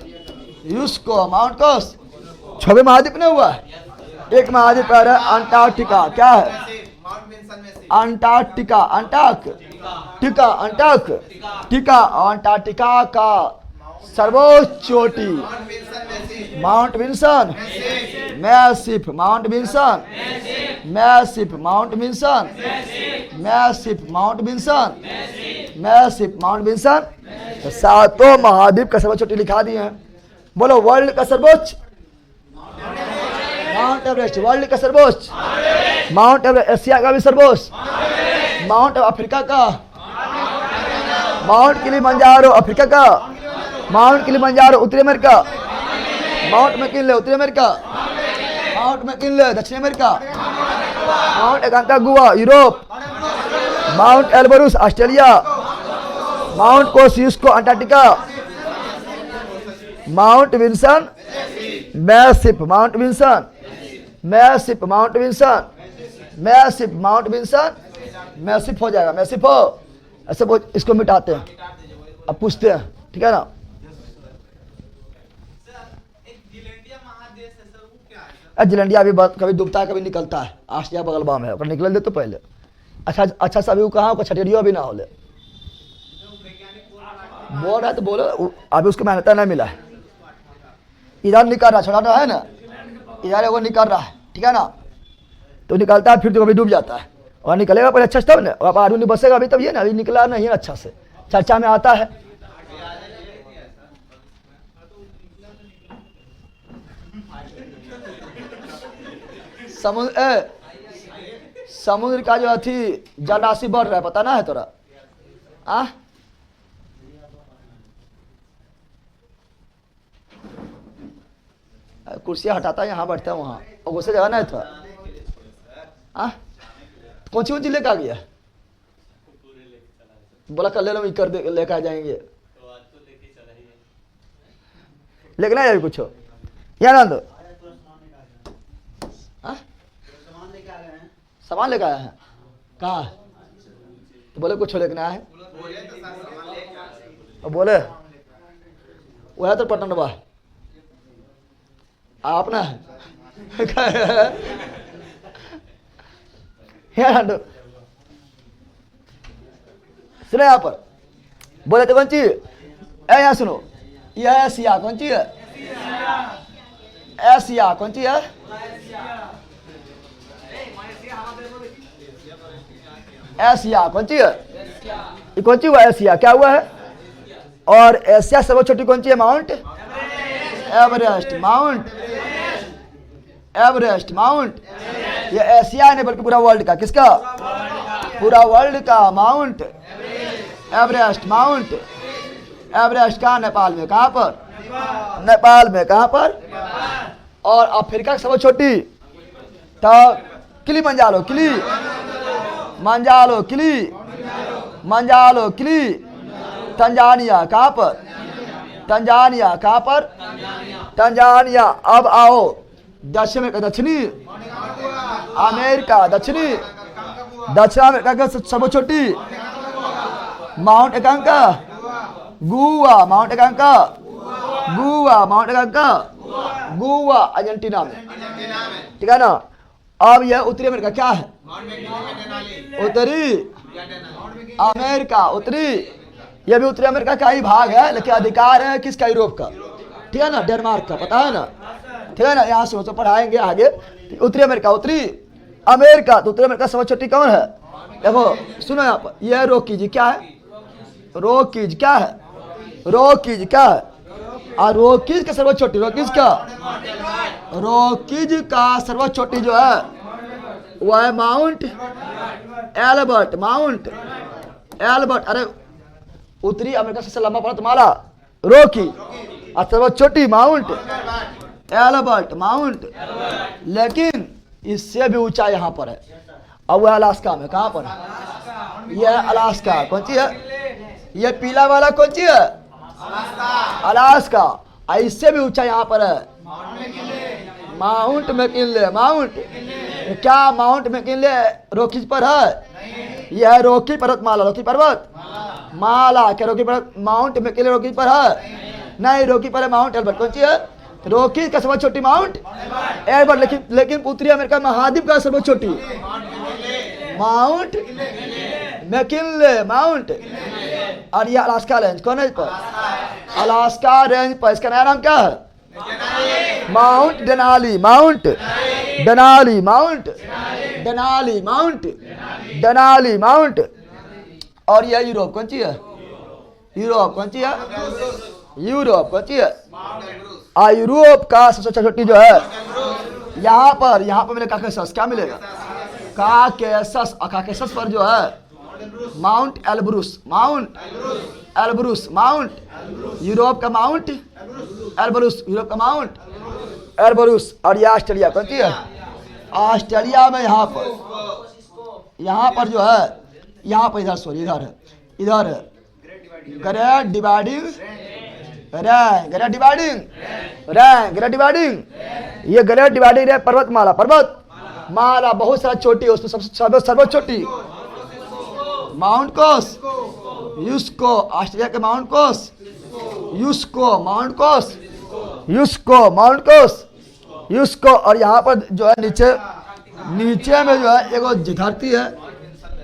यूस्को, माउंट कोस। 6वें महाद्वीप में हुआ है। एक महाद्वीप पर है अंटार्कटिका। क्या है? Antarctica, Antarctica, Antarctica. अंटार्कटिका का सर्वोच्च चोटी mount Wilson Massif, Mount Wilson Massif, Mount Wilson Massif, Mount Wilson Massif, Mount Wilson. तो सातों महाद्वीप का सर्वोच्च चोटी लिखा दिए हैं। बोलो वर्ल्ड का सर्वोच्च माउंट एवरेस्ट, वर्ल्ड का सर्वोच्च माउंट एवरेस्ट। एशिया का भी सर्वोच्च माउंट अफ्रीका का माउंट किलिमंजारो, अफ्रीका का माउंट किलिमंजारो। उत्तरी अमेरिका माउंट मैकिनले, उत्तरी अमेरिका माउंट मैकिनले। दक्षिण America Mount Aconcagua. Europe Mount Elbrus. Australia Mount Kosciuszko. Antarctica Mount Wilson Massif, Mount Wilson Massif, Mount Wilson Massif, Mount Wilson Massif हो जाएगा, massif हो। ऐसे इसको मिटाते हैं, अब पूछते हैं, ठीक है ना। जिलैंडिया अभी कभी डूबता है, कभी निकलता है। ऑस्ट्रेलिया बगल बाम है, पर निकल दे तो पहले। अच्छा अच्छा सा अभी कहाँ छठेरियो भी ना हो ले, बोल रहा है तो बोलो। अभी उसको मेहनत नहीं मिला है। इधर निकल रहा, छोटा है ना, इधर वो निकल रहा है, ठीक है ना। तो निकलता है, फिर तो कभी डूब जाता है। और निकलेगा पहले अच्छा तब ना, अब आदमी बसेगा अभी तब। ये ना अभी निकला नहीं है अच्छा से, चर्चा में आता है। समुद्र का जो थी जल राशि बढ़ रहा है, पता ना है तोरा? कुर्सियाँ हटाता है, यहाँ बैठता है वहाँ, और गुस्से जगह ना है थोड़ा। कौन सी लेकर आ गया? बोला कल ले लो, कर दे लेकर आ जाएंगे। लेकिन नहीं कुछ यार आनंद, सामान लेकर आया है। कहाँ? तो बोले कुछ लेकर आया है। और बोले वह तो पटन बा आप ना सुनो यहाँ पर। बोले तो कौन चीज है? यहाँ सुनो, यह एशिया। कौन चीज है? एशिया। कौन चीज है? एशिया। कौन चीज है? ये कौन चीज हुआ? एशिया। क्या हुआ है? और एशिया सर्वोच्च चोटी कौन सी है? Mount Everest, mount Everest mount, ये एशिया नहीं बल्कि पूरा वर्ल्ड का, किसका? पूरा वर्ल्ड का माउंट एवरेस्ट माउंट। एवरेस्ट का नेपाल में, कहाँ पर? नेपाल में। कहाँ पर? और अफ्रीका की सबसे छोटी तो किलिमंजारो, मंजालो किली। तंजानिया, कहाँ पर? तंजानिया। कहाँ पर? तंजानिया। अब आओ दक्षिण दक्षिणी अमेरिका, दक्षिण अमेरिका का सबसे छोटी माउंट एकांका, गुआ माउंट एकांका, गुआ अर्जेंटीना में, ठीक है ना। अब यह उत्तरी अमेरिका क्या है? उत्तरी अमेरिका, उत्तरी, यह भी उत्तरी अमेरिका का ही भाग है, लेकिन अधिकार है किसका? यूरोप का, ठीक है ना, डेनमार्क का, पता है ना, ठीक है ना। यहाँ से तो पढ़ाएंगे आगे। उत्तरी अमेरिका, उत्तरी अमेरिका, तो उत्तरी अमेरिका सबसे छोटी कौन है? देखो सुनो यहाँ पर, यह रोकीज क्या है? रोकीज क्या है? रोकीज क्या है? और रोकीज का सर्वोच्च चोटी, रोकीज का सर्वोच्च चोटी जो है वह है माउंट एल्बर्ट, माउंट एल्बर्ट। अरे उत्तरी अमेरिका सबसे लंबा पर्वतमाला रोकी, और सर्वोच्च चोटी माउंट एल्बर्ट, माउंट। लेकिन इससे भी ऊंचा यहाँ पर है, अब वह अलास्का में। कहाँ पर? यह अलास्का। कौन सी है? यह पीला वाला कौन सी है? अलास्का। इससे भी ऊंचा यहाँ पर है माउंट मैकिनले, माउंट क्या? माउंट मैकिनले रोकीज पर है? यह है रोकी पर्वतमाला, रोकी पर्वत माला। क्या रोकी पर्वत माउंट मैकिनले रोकी पर है? नहीं, रोकी पर है माउंट एल्बर्ट। कौन सी है? रोकी का सबसे छोटी माउंट एल्बर्ट। लेकिन उत्तरी अमेरिका महाद्वीप का सबसे छोटी माउंट मैकिनले, माउंट। और ये अलास्का रेंज कौन है इस पर? अलास्का रेंज पर। इसका नया नाम क्या है? Mount Denali, mount Denali, mount Denali, mount Denali, mount. और यह यूरोप कौन सी है? यूरोप कौन सी है? यूरोप कौन सी है? यूरोप का सबसे छोटी जो है यहाँ पर मिलेगा काकेशस। क्या मिलेगा? काकेशस। काकेशस पर जो है mount Elbrus, mount Elbrus, mount Europe का माउंट एल्ब्रूस, यूरोप का माउंट एल्ब्रूस। और ये ऑस्ट्रेलिया कौन सी है? ऑस्ट्रेलिया में यहाँ पर जो है, यहाँ पर इधर सॉरी इधर है, इधर है great dividing rank, great dividing rank, great dividing. ये ग्रेट डिवाइडिंग रैंक पर्वतमाला, पर्वतमाला बहुत सारा चोटी है, उसमें सबसे सर्वोच्च चोटी माउंट कोस, यूस्को। ऑस्ट्रेलिया के माउंट कोस, यूस्को, माउंट कोस, यूस्को, माउंट कोस, यूस्को। और यहाँ पर जो है नीचे में जो है एगो धरती है,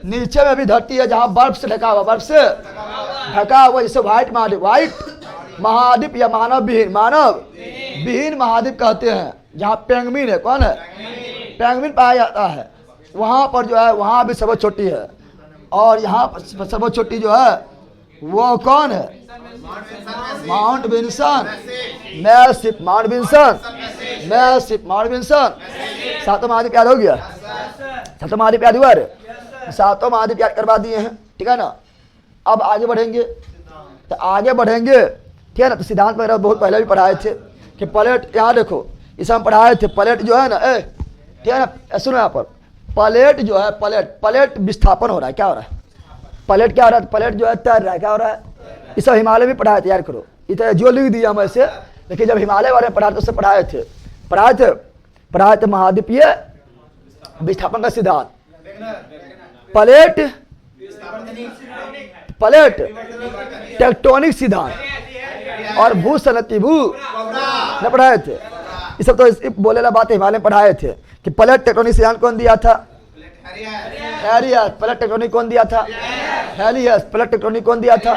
नीचे में भी धरती है जहाँ बर्फ से ढका हुआ, बर्फ से ढका हुआ, जिसे व्हाइट महाद्वीप या मानव विहीन महाद्वीप कहते हैं, जहाँ पेंगुइन है। कौन है? पेंगुइन पाया जाता है। वहाँ पर जो है, वहाँ भी सबसे छोटी है। और यहाँ पर सबसे छोटी जो है वो कौन है? Mount Vinson, massive Mount Vinson, massive Mount Vinson. सातों महाद्वीप याद हो गया? सातों महाद्वीप याद हुआ? सातों महाद्वीप याद करवा दिए हैं, ठीक है ना। अब आगे बढ़ेंगे, ठीक है ना। तो सिद्धांत वगैरह बहुत पहले भी पढ़ाए थे कि प्लेट, यहाँ देखो इसे हम पढ़ाए थे, प्लेट जो है ना, ठीक है ना, सुनो यहाँ पर, प्लेट जो है, प्लेट विस्थापन हो रहा है। क्या हो रहा है? प्लेट क्या हो रहा है? प्लेट जो है तैर रहा है। क्या हो रहा है? ये सब हिमालय में पढ़ाए थे, याद करो। इधर जो लिख दिया हम ऐसे, लेकिन जब हिमालय वाले पढ़ाए तो उससे पढ़ाए थे महाद्वीपीय विस्थापन का सिद्धांत। प्लेट टेक्टोनिक सिद्धांत और भू सनती न पढ़ाए थे। ये सब तो बोलेला बात हिमालय में पढ़ाए थे कि प्लेट टेक्टोनिक सिद्धांत कौन दिया था? हैरियस। प्लेट टेक्टोनिक कौन दिया था? हैरियस। प्लेट टेक्टोनिक कौन दिया था?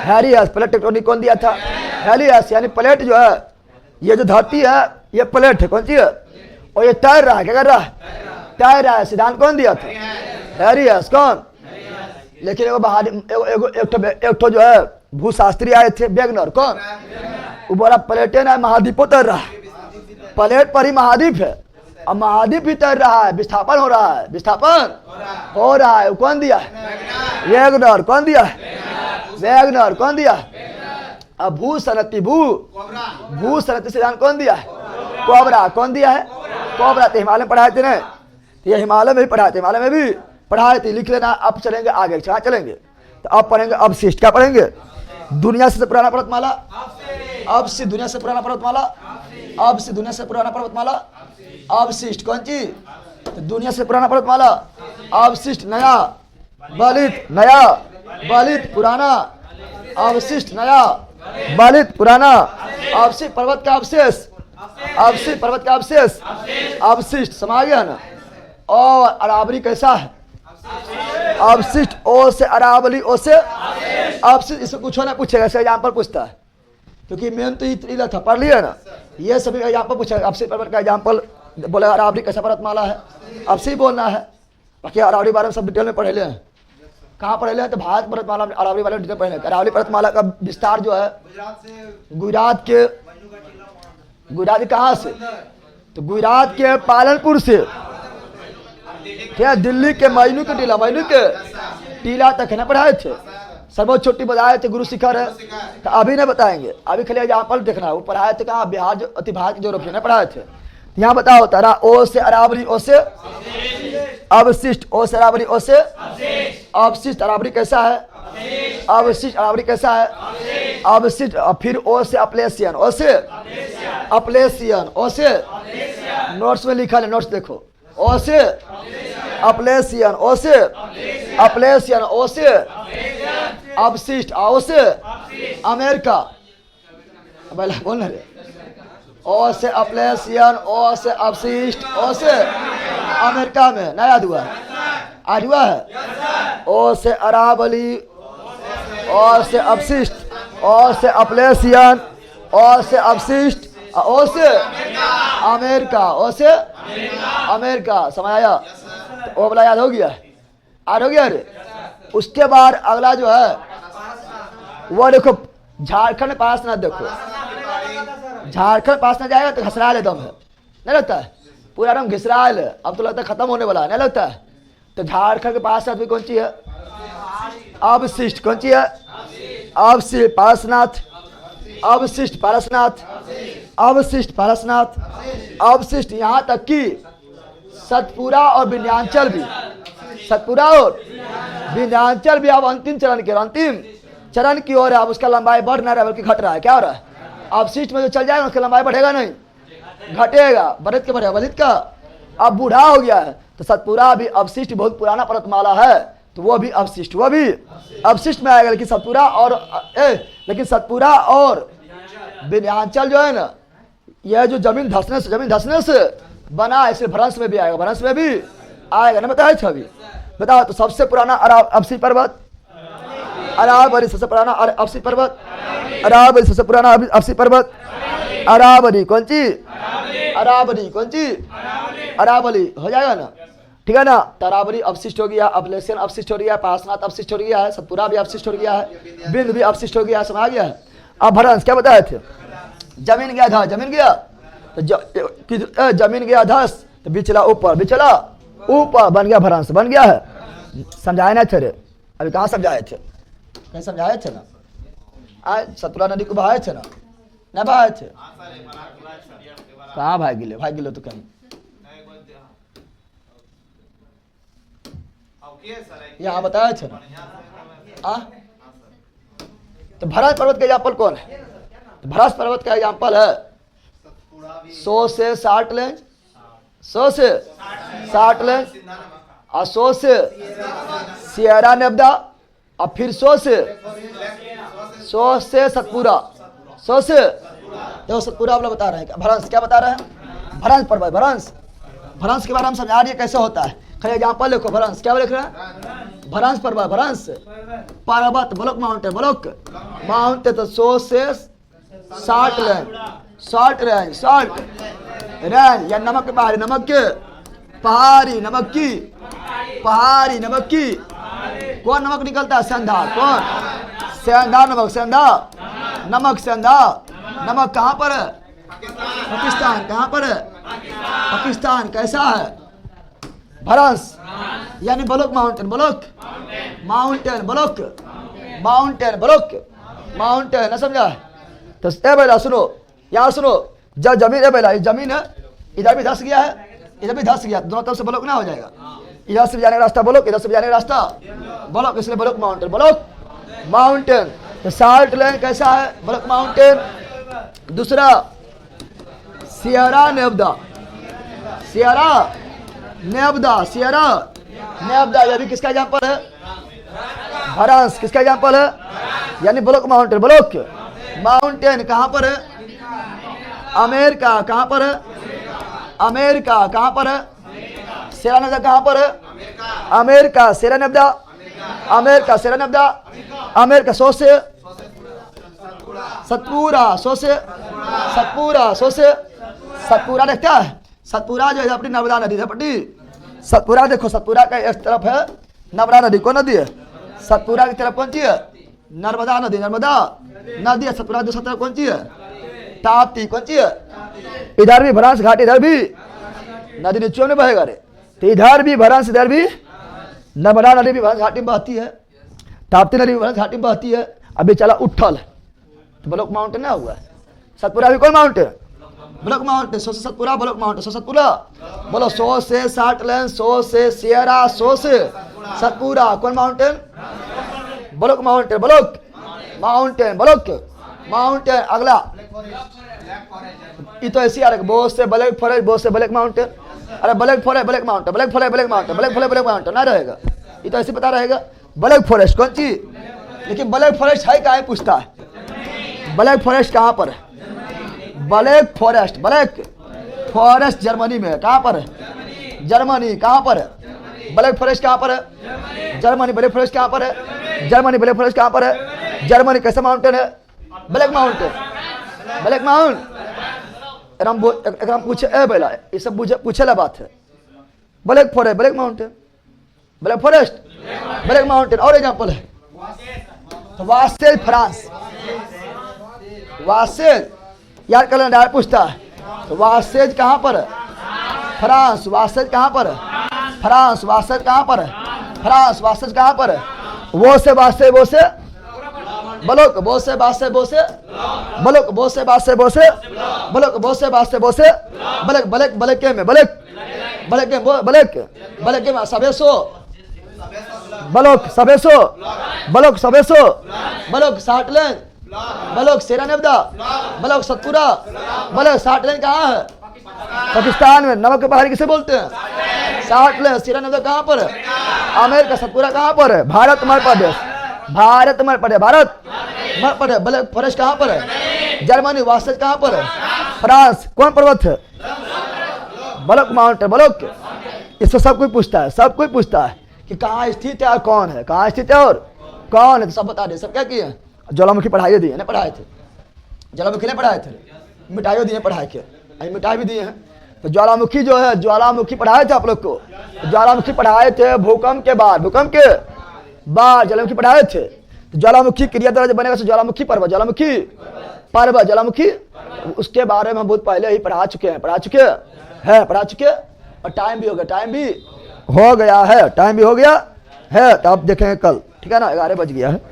हैरियस। प्लेट टेक्टोनिक कौन दिया था? हैरियस। यानी प्लेट जो है, ये जो धरती है ये प्लेट है, कौन सी है? और ये तैर रहा है। क्या कर रहा है? तैर रहा है। सिद्धांत कौन दिया था? हैरियस। कौन? लेकिन एक जो है भूशास्त्री आए थे, वेगनर। कौन? वो बोला प्लेटे ना महाद्वीप तैर रहा है, प्लेट पर ही महाद्वीप है। अब महाद्वीप भी तैर रहा है, विस्थापन हो रहा है, विस्थापन हो रहा है। कौन दिया है? वैगनर। कौन दिया है? वैगनर। कौन दिया है? अब भू सनती सिद्धांत कौन दिया है? कोबरा। कौन दिया है? कोबरा। तो हिमालय में पढ़ाए थे ना, तो ये हिमालय में भी पढ़ाए थे, हिमालय में भी पढ़ाए थे, लिख लेना। अब चलेंगे आगे, कहाँ चलेंगे? तो अब पढ़ेंगे अवशिष्ट। क्या पढ़ेंगे? दुनिया से पुराना पर्वतमाला, अब से दुनिया से पुराना पर्वतमाला, अब से दुनिया से पुराना पर्वतमाला, अवशिष्ट। कौन चीज? तो दुनिया से पुराना पर्वतमाला, अवशिष्ट नया, बलित नया, बलित पुराना, अवशिष्ट नया, बलित पुराना, अवशिष्ट पर्वत का अवशेष, अवशिष्ट पर्वत का अवशेष, अवशिष्ट। समा गया ना? और अरावली कैसा है? अवशिष्ट। ओ से अरावली, ओ से अवशिष्ट। इसमें कुछ ना पूछेगा, ऐसे एग्जाम्पल पूछता है, क्योंकि मेन तो ये था, पढ़ लिया ना, ये सभी एग्जाम्पल पूछेगा। अवशिष्ट पर्वत का एग्जाम्पल बोले अरावली कैसा पर्वतमाला है, अवशिष्ट बोलना है। बाकी अरावली बारे में सब डिटेल में पढ़े ले हैं। कहाँ पढ़े ले हैं? तो भारत पर्वतमाला में अरावली वाले डिटेल पढ़े। अरावली पर्वतमाला का विस्तार जो है गुजरात के, गुजरात कहाँ से? तो गुजरात के पालनपुर से, क्या दिल्ली के मैनू के टीला, मैनू के टीला तक है ना पढ़ाए थे। सर्वोच्च चोटी बताए थे, गुरु शिखर है। तो अभी नहीं बताएंगे, अभी खाली एग्जाम्पल देखना है। वो पढ़ाए थे कहाँ? बिहार जो अति भारत जो रूप है पढ़ाए थे। यहाँ बताओ तारा, ओ से अरावली, ओ से अवशिष्ट, ओ से अरावली, ओ से अवशिष्ट। अरावली कैसा है? अवशिष्ट। अरावली कैसा है? अवशिष्ट। फिर ओ से अपलेशियन, ओ से अपलेशियन, ओ से नोट्स में लिखा है, नोट्स देखो। ओ से अपलेशियन, ओ से अपलेशियन, ओ से अवशिष्ट, ओ से अमेरिका। बोल रहे ओ से अपलेशियन, ओ से अवशिष्ट, ओ से अमेरिका में। नया याद हुआ? आज हुआ है? ओ से अरावली, ओ से अवशिष्ट, ओ से अपलेशियन, ओ से अवशिष्ट, ओ से अमेरिका, ओ से अमेरिका। समझ आया? तो ओ वाला याद हो गया? याद हो गया? अरे उसके बाद अगला जो है वो देखो, झारखंड पास ना, देखो झारखंड पास ना जाएगा तो घसरायल एकदम है, नहीं लगता है? पूरा एकदम घिसरायल है। अब तो लगता है खत्म होने वाला है, नहीं लगता है? तो झारखंड के पास आदमी कौन सी है? अवशिष्ट। कौन सी है? अवशिष्ट पारसनाथ, अवशिष्ट पारसनाथ, अवशिष्ट पारसनाथ, अवशिष्ट। यहाँ तक कि सतपुरा और विंध्याचल भी, सतपुरा और विंध्याचल भी अब अंतिम चरण के, अंतिम चरण की ओर है। अब उसका लंबाई बढ़ ना रहा है बल्कि घट रहा है। क्या हो रहा है? अवशिष्ट में जो चल जाएगा उसका लंबाई बढ़ेगा नहीं, घटेगा। बलित के बढ़ेगा, बलित का अब बूढ़ा हो गया है। तो सतपुरा भी अवशिष्ट, बहुत पुराना पर्वतमाला है, तो वो भी अवशिष्ट, वो भी अवशिष्ट में आएगा। लेकिन सतपुरा और लेकिन सतपुरा और विंध्याचल जो है ना, यह जो जमीन धंसने से बना है, इसलिए भ्रंश में भी आएगा, भ्रंश में भी आएगा ना। बताया छवि बताओ। तो सबसे पुराना अवशिष्ट पर्वत अरावली, सबसे पुराना अवशिष्ट पर्वत अरावली, सबसे पुराना अवशिष्ट पर्वत अरावली। कौन सी? अरावली। कौन सी? अरावली। हो जाएगा ना? ठीक है ना? तो अरावली अवशिष्ट हो गया, अपलेशियन अवशिष्ट हो गया, पारसनाथ अवशिष्ट हो गया है, सतपुरा भी अवशिष्ट हो गया है, बिंद भी अवशिष्ट हो गया है। समझ गया है? अब भ्रंश क्या बताए थे? जमीन गया था, जमीन गया तो जमीन गया धस, तो बिचला ऊपर, बिचला ऊपर, बन गया भ्रंश, बन गया है। समझाए ना थे रे? अभी कहाँ समझाए थे? कहीं समझाए थे ना? आज सतपुरा नदी को बहाए थे ना? न बहाए थे? कहाँ भाग गिले? भाग गिले तो कहीं यहाँ बताया थे ना? तो भरत पर्वत का एग्जाम्पल कौन है? तो भरत पर्वत का एग्जाम्पल है 100 से 60 लेंज, 100 से 60 लेंज, और 100 से सियरा नेवदा, और फिर 100 से सतपुरा, 100 से देखो सतपुरा आप लोग बता रहे हैं। भ्रंश क्या बता रहे हैं? भ्रंश पर्वत, भ्रंश, भ्रंश के बारे में हम समझा रही है कैसे होता है। खाली एग्जाम्पल देखो, भ्रंश क्या लिख रहे हैं? भ्रंश पर्वत, भ्रंश पर्वत, ब्लॉक माउंटेन, ब्लॉक माउंटेन। तो 100 से 60 रेंज, 60 रेंज, 60 रेंज, या नमक के पहाड़ी, नमक के पहाड़ी, नमक की पहाड़ी, नमक की कौन नमक निकलता है? सेंधा। कौन? सेंधा नमक, सेंधा नमक, सेंधा नमक कहाँ पर है? पाकिस्तान। कहाँ पर है? पाकिस्तान कैसा है? फ्रांस यानी block mountain, block mountain, block mountain, block mountain, ना समझा? तो ए बेला सुनो, यहाँ सुनो, जब जमीन है बेला, जमीन है, इधर भी धस गया है, इधर भी धस गया, दोनों तरफ से ब्लॉक ना हो जाएगा। इधर से भी जाने का रास्ता ब्लॉक, इधर से भी जाने का रास्ता ब्लॉक, इसलिए ब्लॉक माउंटेन, ब्लॉक माउंटेन। तो साल्ट लेक कैसा है? Block mountain. दूसरा सियरा नेवदा, सियरा नेवदा, सियरा नेवदा, यह भी किसका एग्जाम्पल है? फ्रांस। किसका एग्जाम्पल है? यानी ब्लॉक माउंटेन, ब्लॉक माउंटेन कहाँ पर है? अमेरिका। कहाँ पर है? अमेरिका। कहाँ पर है? सियरा नेवदा कहाँ पर है? America. Sierra Nevada, America. Sierra Nevada, America. सो से सतपुरा, सो से सतपुरा, सो से सतपुरा देखता है? सतपुरा जो है अपनी नर्मदा नदी है पट्टी, सतपुरा देखो, सतपुरा का एक तरफ है नर्मदा नदी, कौन नदी है? सतपुरा की तरफ कौन सी है? नर्मदा नदी, नर्मदा नदी है। सतपुरा दूसरी तरफ कौन सी है? ताप्ती, कौन सी है? इधर भी भरांस घाट, इधर भी नदी नीचे में बहेगा रे, तो इधर भी भरांस, इधर भी नर्मदा नदी भी भरांस घाटी में बहती है, ताप्ती नदी भी भरांस घाटी में बहती है। अभी चला उठल, तो ब्लॉक माउंटेन ना हुआ। सतपुरा भी कौन माउंटेन? Block mountain. सो से सतपुरा ब्लॉक माउंटेन, सो सतपुरा बोलो, सो से साल्टलैंड, सो से सियरा, सो से सतपुरा, कौन mountain? Block mountain, block mountain, block mountain. अगला ये तो ऐसी आ रहा है, बहुत से ब्लैक फॉरेस्ट, बहुत से ब्लैक माउंटेन। अरे black forest, black mountain, black forest, black mountain, black forest, black mountain ना रहेगा, ये तो ऐसे पता रहेगा ब्लैक फॉरेस्ट कौन सी। लेकिन ब्लैक फॉरेस्ट है कहाँ, पूछता है ब्लैक फॉरेस्ट कहाँ पर है? Black forest, black forest Germany में है। कहाँ पर है? जर्मनी। कहाँ पर है? ब्लैक फॉरेस्ट कहाँ पर है? जर्मनी। ब्लैक फॉरेस्ट कहाँ पर है? जर्मनी। ब्लैक फॉरेस्ट कहाँ पर है? जर्मनी। कैसा माउंटेन है? Black mountain, black mount. एकदम पूछे ए बेला, ये सब पूछे ला बात है। Black forest, black mountain, black forest, black mountain. और एग्जाम्पल है तो वासेल, फ्रांस, वासेल यार कैलेंडर पूछता है, तो वासेज कहाँ पर है? फ्रांस। वासेज कहाँ पर है? फ्रांस। वासेज कहाँ पर है? फ्रांस। वासेज कहाँ पर है? वो से वासे, वो से ब्लॉक, वो से वासे, वो से ब्लॉक, वो से वासे, वो से ब्लॉक, वो से वासे, वो से ब्लैक, ब्लैक, ब्लैक के में, ब्लैक, ब्लैक के, ब्लैक, ब्लैक के में सवेसो ब्लॉक, सवेसो ब्लॉक, सवेसो ब्लॉक, साल्टलैंड block, Sierra Nevada block, Satpura block. साल्टलैंड कहाँ है? पाकिस्तान में। नमक के पहाड़ी किसे बोलते हैं? साल्टलैंड। सियरा नेवदा कहाँ पर है? अमेरिका। सतपुरा कहाँ पर है? भारत, मध्य प्रदेश, भारत, मध्य प्रदेश, भारत, मध्य प्रदेश। ब्लैक फॉरेस्ट कहाँ पर है? जर्मनी। वासेज कहाँ पर है? फ्रांस। कौन पर्वत है? Block mountain, block. इसको सब कोई पूछता है, सब कोई पूछता है कि कहाँ स्थित है और कौन है, कहाँ स्थित है और कौन है, तो सब बता दे। सब क्या किए? ज्वालामुखी पढ़ाई दिए ना, पढ़ाए थे ज्वालामुखी ने पढ़ाए थे, मिठाइयों दिए पढ़ाए के, अभी मिठाई भी दिए हैं। तो ज्वालामुखी जो है, ज्वालामुखी पढ़ाए थे आप लोग को, ज्वालामुखी पढ़ाए थे भूकंप के बाद, भूकंप के बाद ज्वालामुखी पढ़ाए थे। तो ज्वालामुखी क्रिया द्वारा बनेगा तो ज्वालामुखी पर्वत, ज्वालामुखी पर्वत, ज्वालामुखी, उसके बारे में हम बहुत पहले ही पढ़ा चुके हैं, पढ़ा चुके हैं, पढ़ा चुके। और टाइम भी हो गया, टाइम भी हो गया है, टाइम भी हो गया है, तो आप देखेंगे कल, ठीक है ना, 11 बज गया है।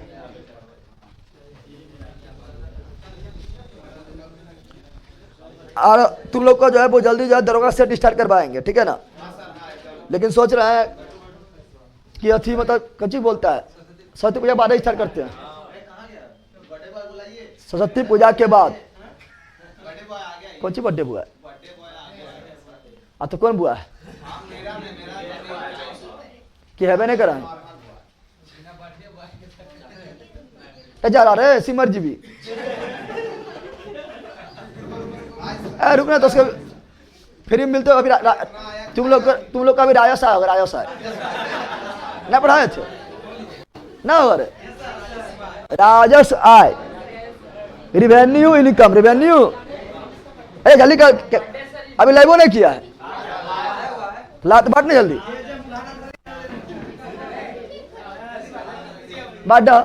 और तुम लोग को जो है वो जल्दी जो है दरोगा सेट स्टार्ट करवाएंगे, ठीक है ना। लेकिन सोच रहे हैं कि अथी मतलब कच्ची बोलता है, सरस्वती पूजा बाद स्टार्ट करते हैं, सरस्वती पूजा के बाद। कौन सी बर्थडे बुआ है? तो कौन बुआ है कि है नहीं करा जा रहा है सिमर जी भी रुकना तो उसके फ्री मिलते हो। अभी तुम लोग का भी राजसा होगा, राजसा ना पढ़ाए थे ना हो रे, राजस्व आय, रिवेन्यू इनकम, रिवेन्यू। अरे जल्दी कर, अभी लाइव नहीं किया है, लात बांट नहीं जल्दी बांटा।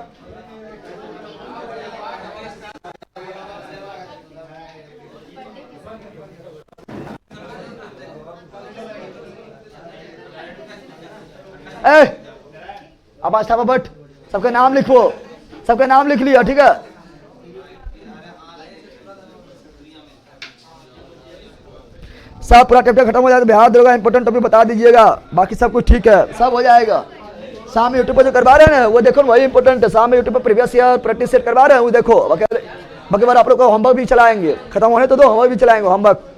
ए अब आस्था पर बैठ, सबके नाम लिखो, सबके नाम लिख लिया, ठीक है। सब पूरा टैप्टर खत्म हो जाएगा, बिहार दरोगा इंपॉर्टेंट टॉपिक बता दीजिएगा, बाकी सब कुछ ठीक है, सब हो जाएगा। शाम में यूट्यूब पर जो करवा रहे हैं ना वो देखो, वही इंपॉर्टेंट है। शाम में यूट्यूब पर प्रीवियस ईयर प्रैक्टिस सेट करवा रहे हैं वो देखो। बाकी बार आप लोग को होमवर्क भी चलाएंगे, खत्म होने तो दो, होमवर्क भी चलाएंगे, होमवर्क।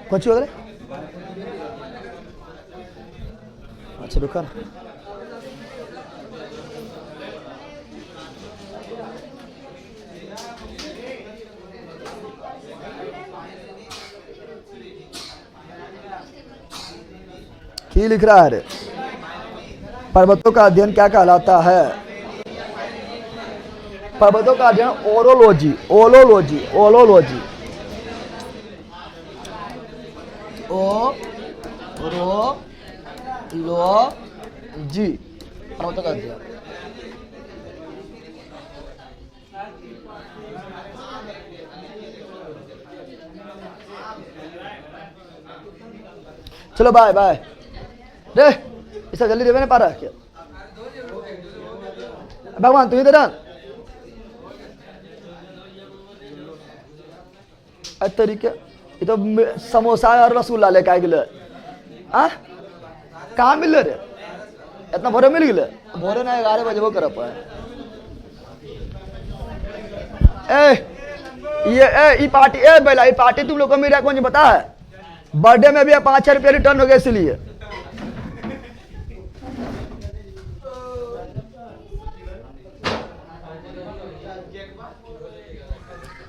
कौन सी वगैरह? अच्छा रुका ना, की लिख रहा है रे? पर्वतों का अध्ययन क्या कहलाता है? पर्वतों का अध्ययन ओरोलॉजी, ओलोलॉजी, ओलोलॉजी, ओ रो लो जी, पर्वतों का अध्ययन। चलो बाय बाय रे, इसे जल्दी देवे नहीं पा रहा क्या भगवान? तू इधर आ तरीके, ये तो समोसा और रसगुल्ला लेके आ गए। हाँ कहाँ मिल रे? इतना भोरे मिल गए? भोरे ना 11 बजे वो कर पाए। ये पार्टी, बेला ये पार्टी तुम लोग को मेरा कौन पता है? बर्थडे में भी 5 रुपया रिटर्न हो गया इसलिए।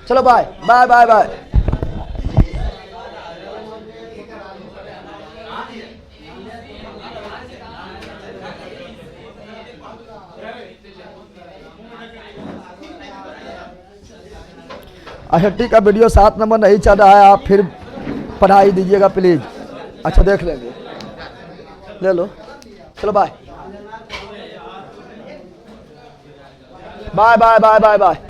चलो बाय बाय बाय बाय। अच्छा ठीक है, वीडियो 7 नंबर नहीं चल रहा है, आप फिर पढ़ाई दीजिएगा प्लीज। अच्छा देख लेंगे, ले लो। चलो bye bye bye bye bye bye.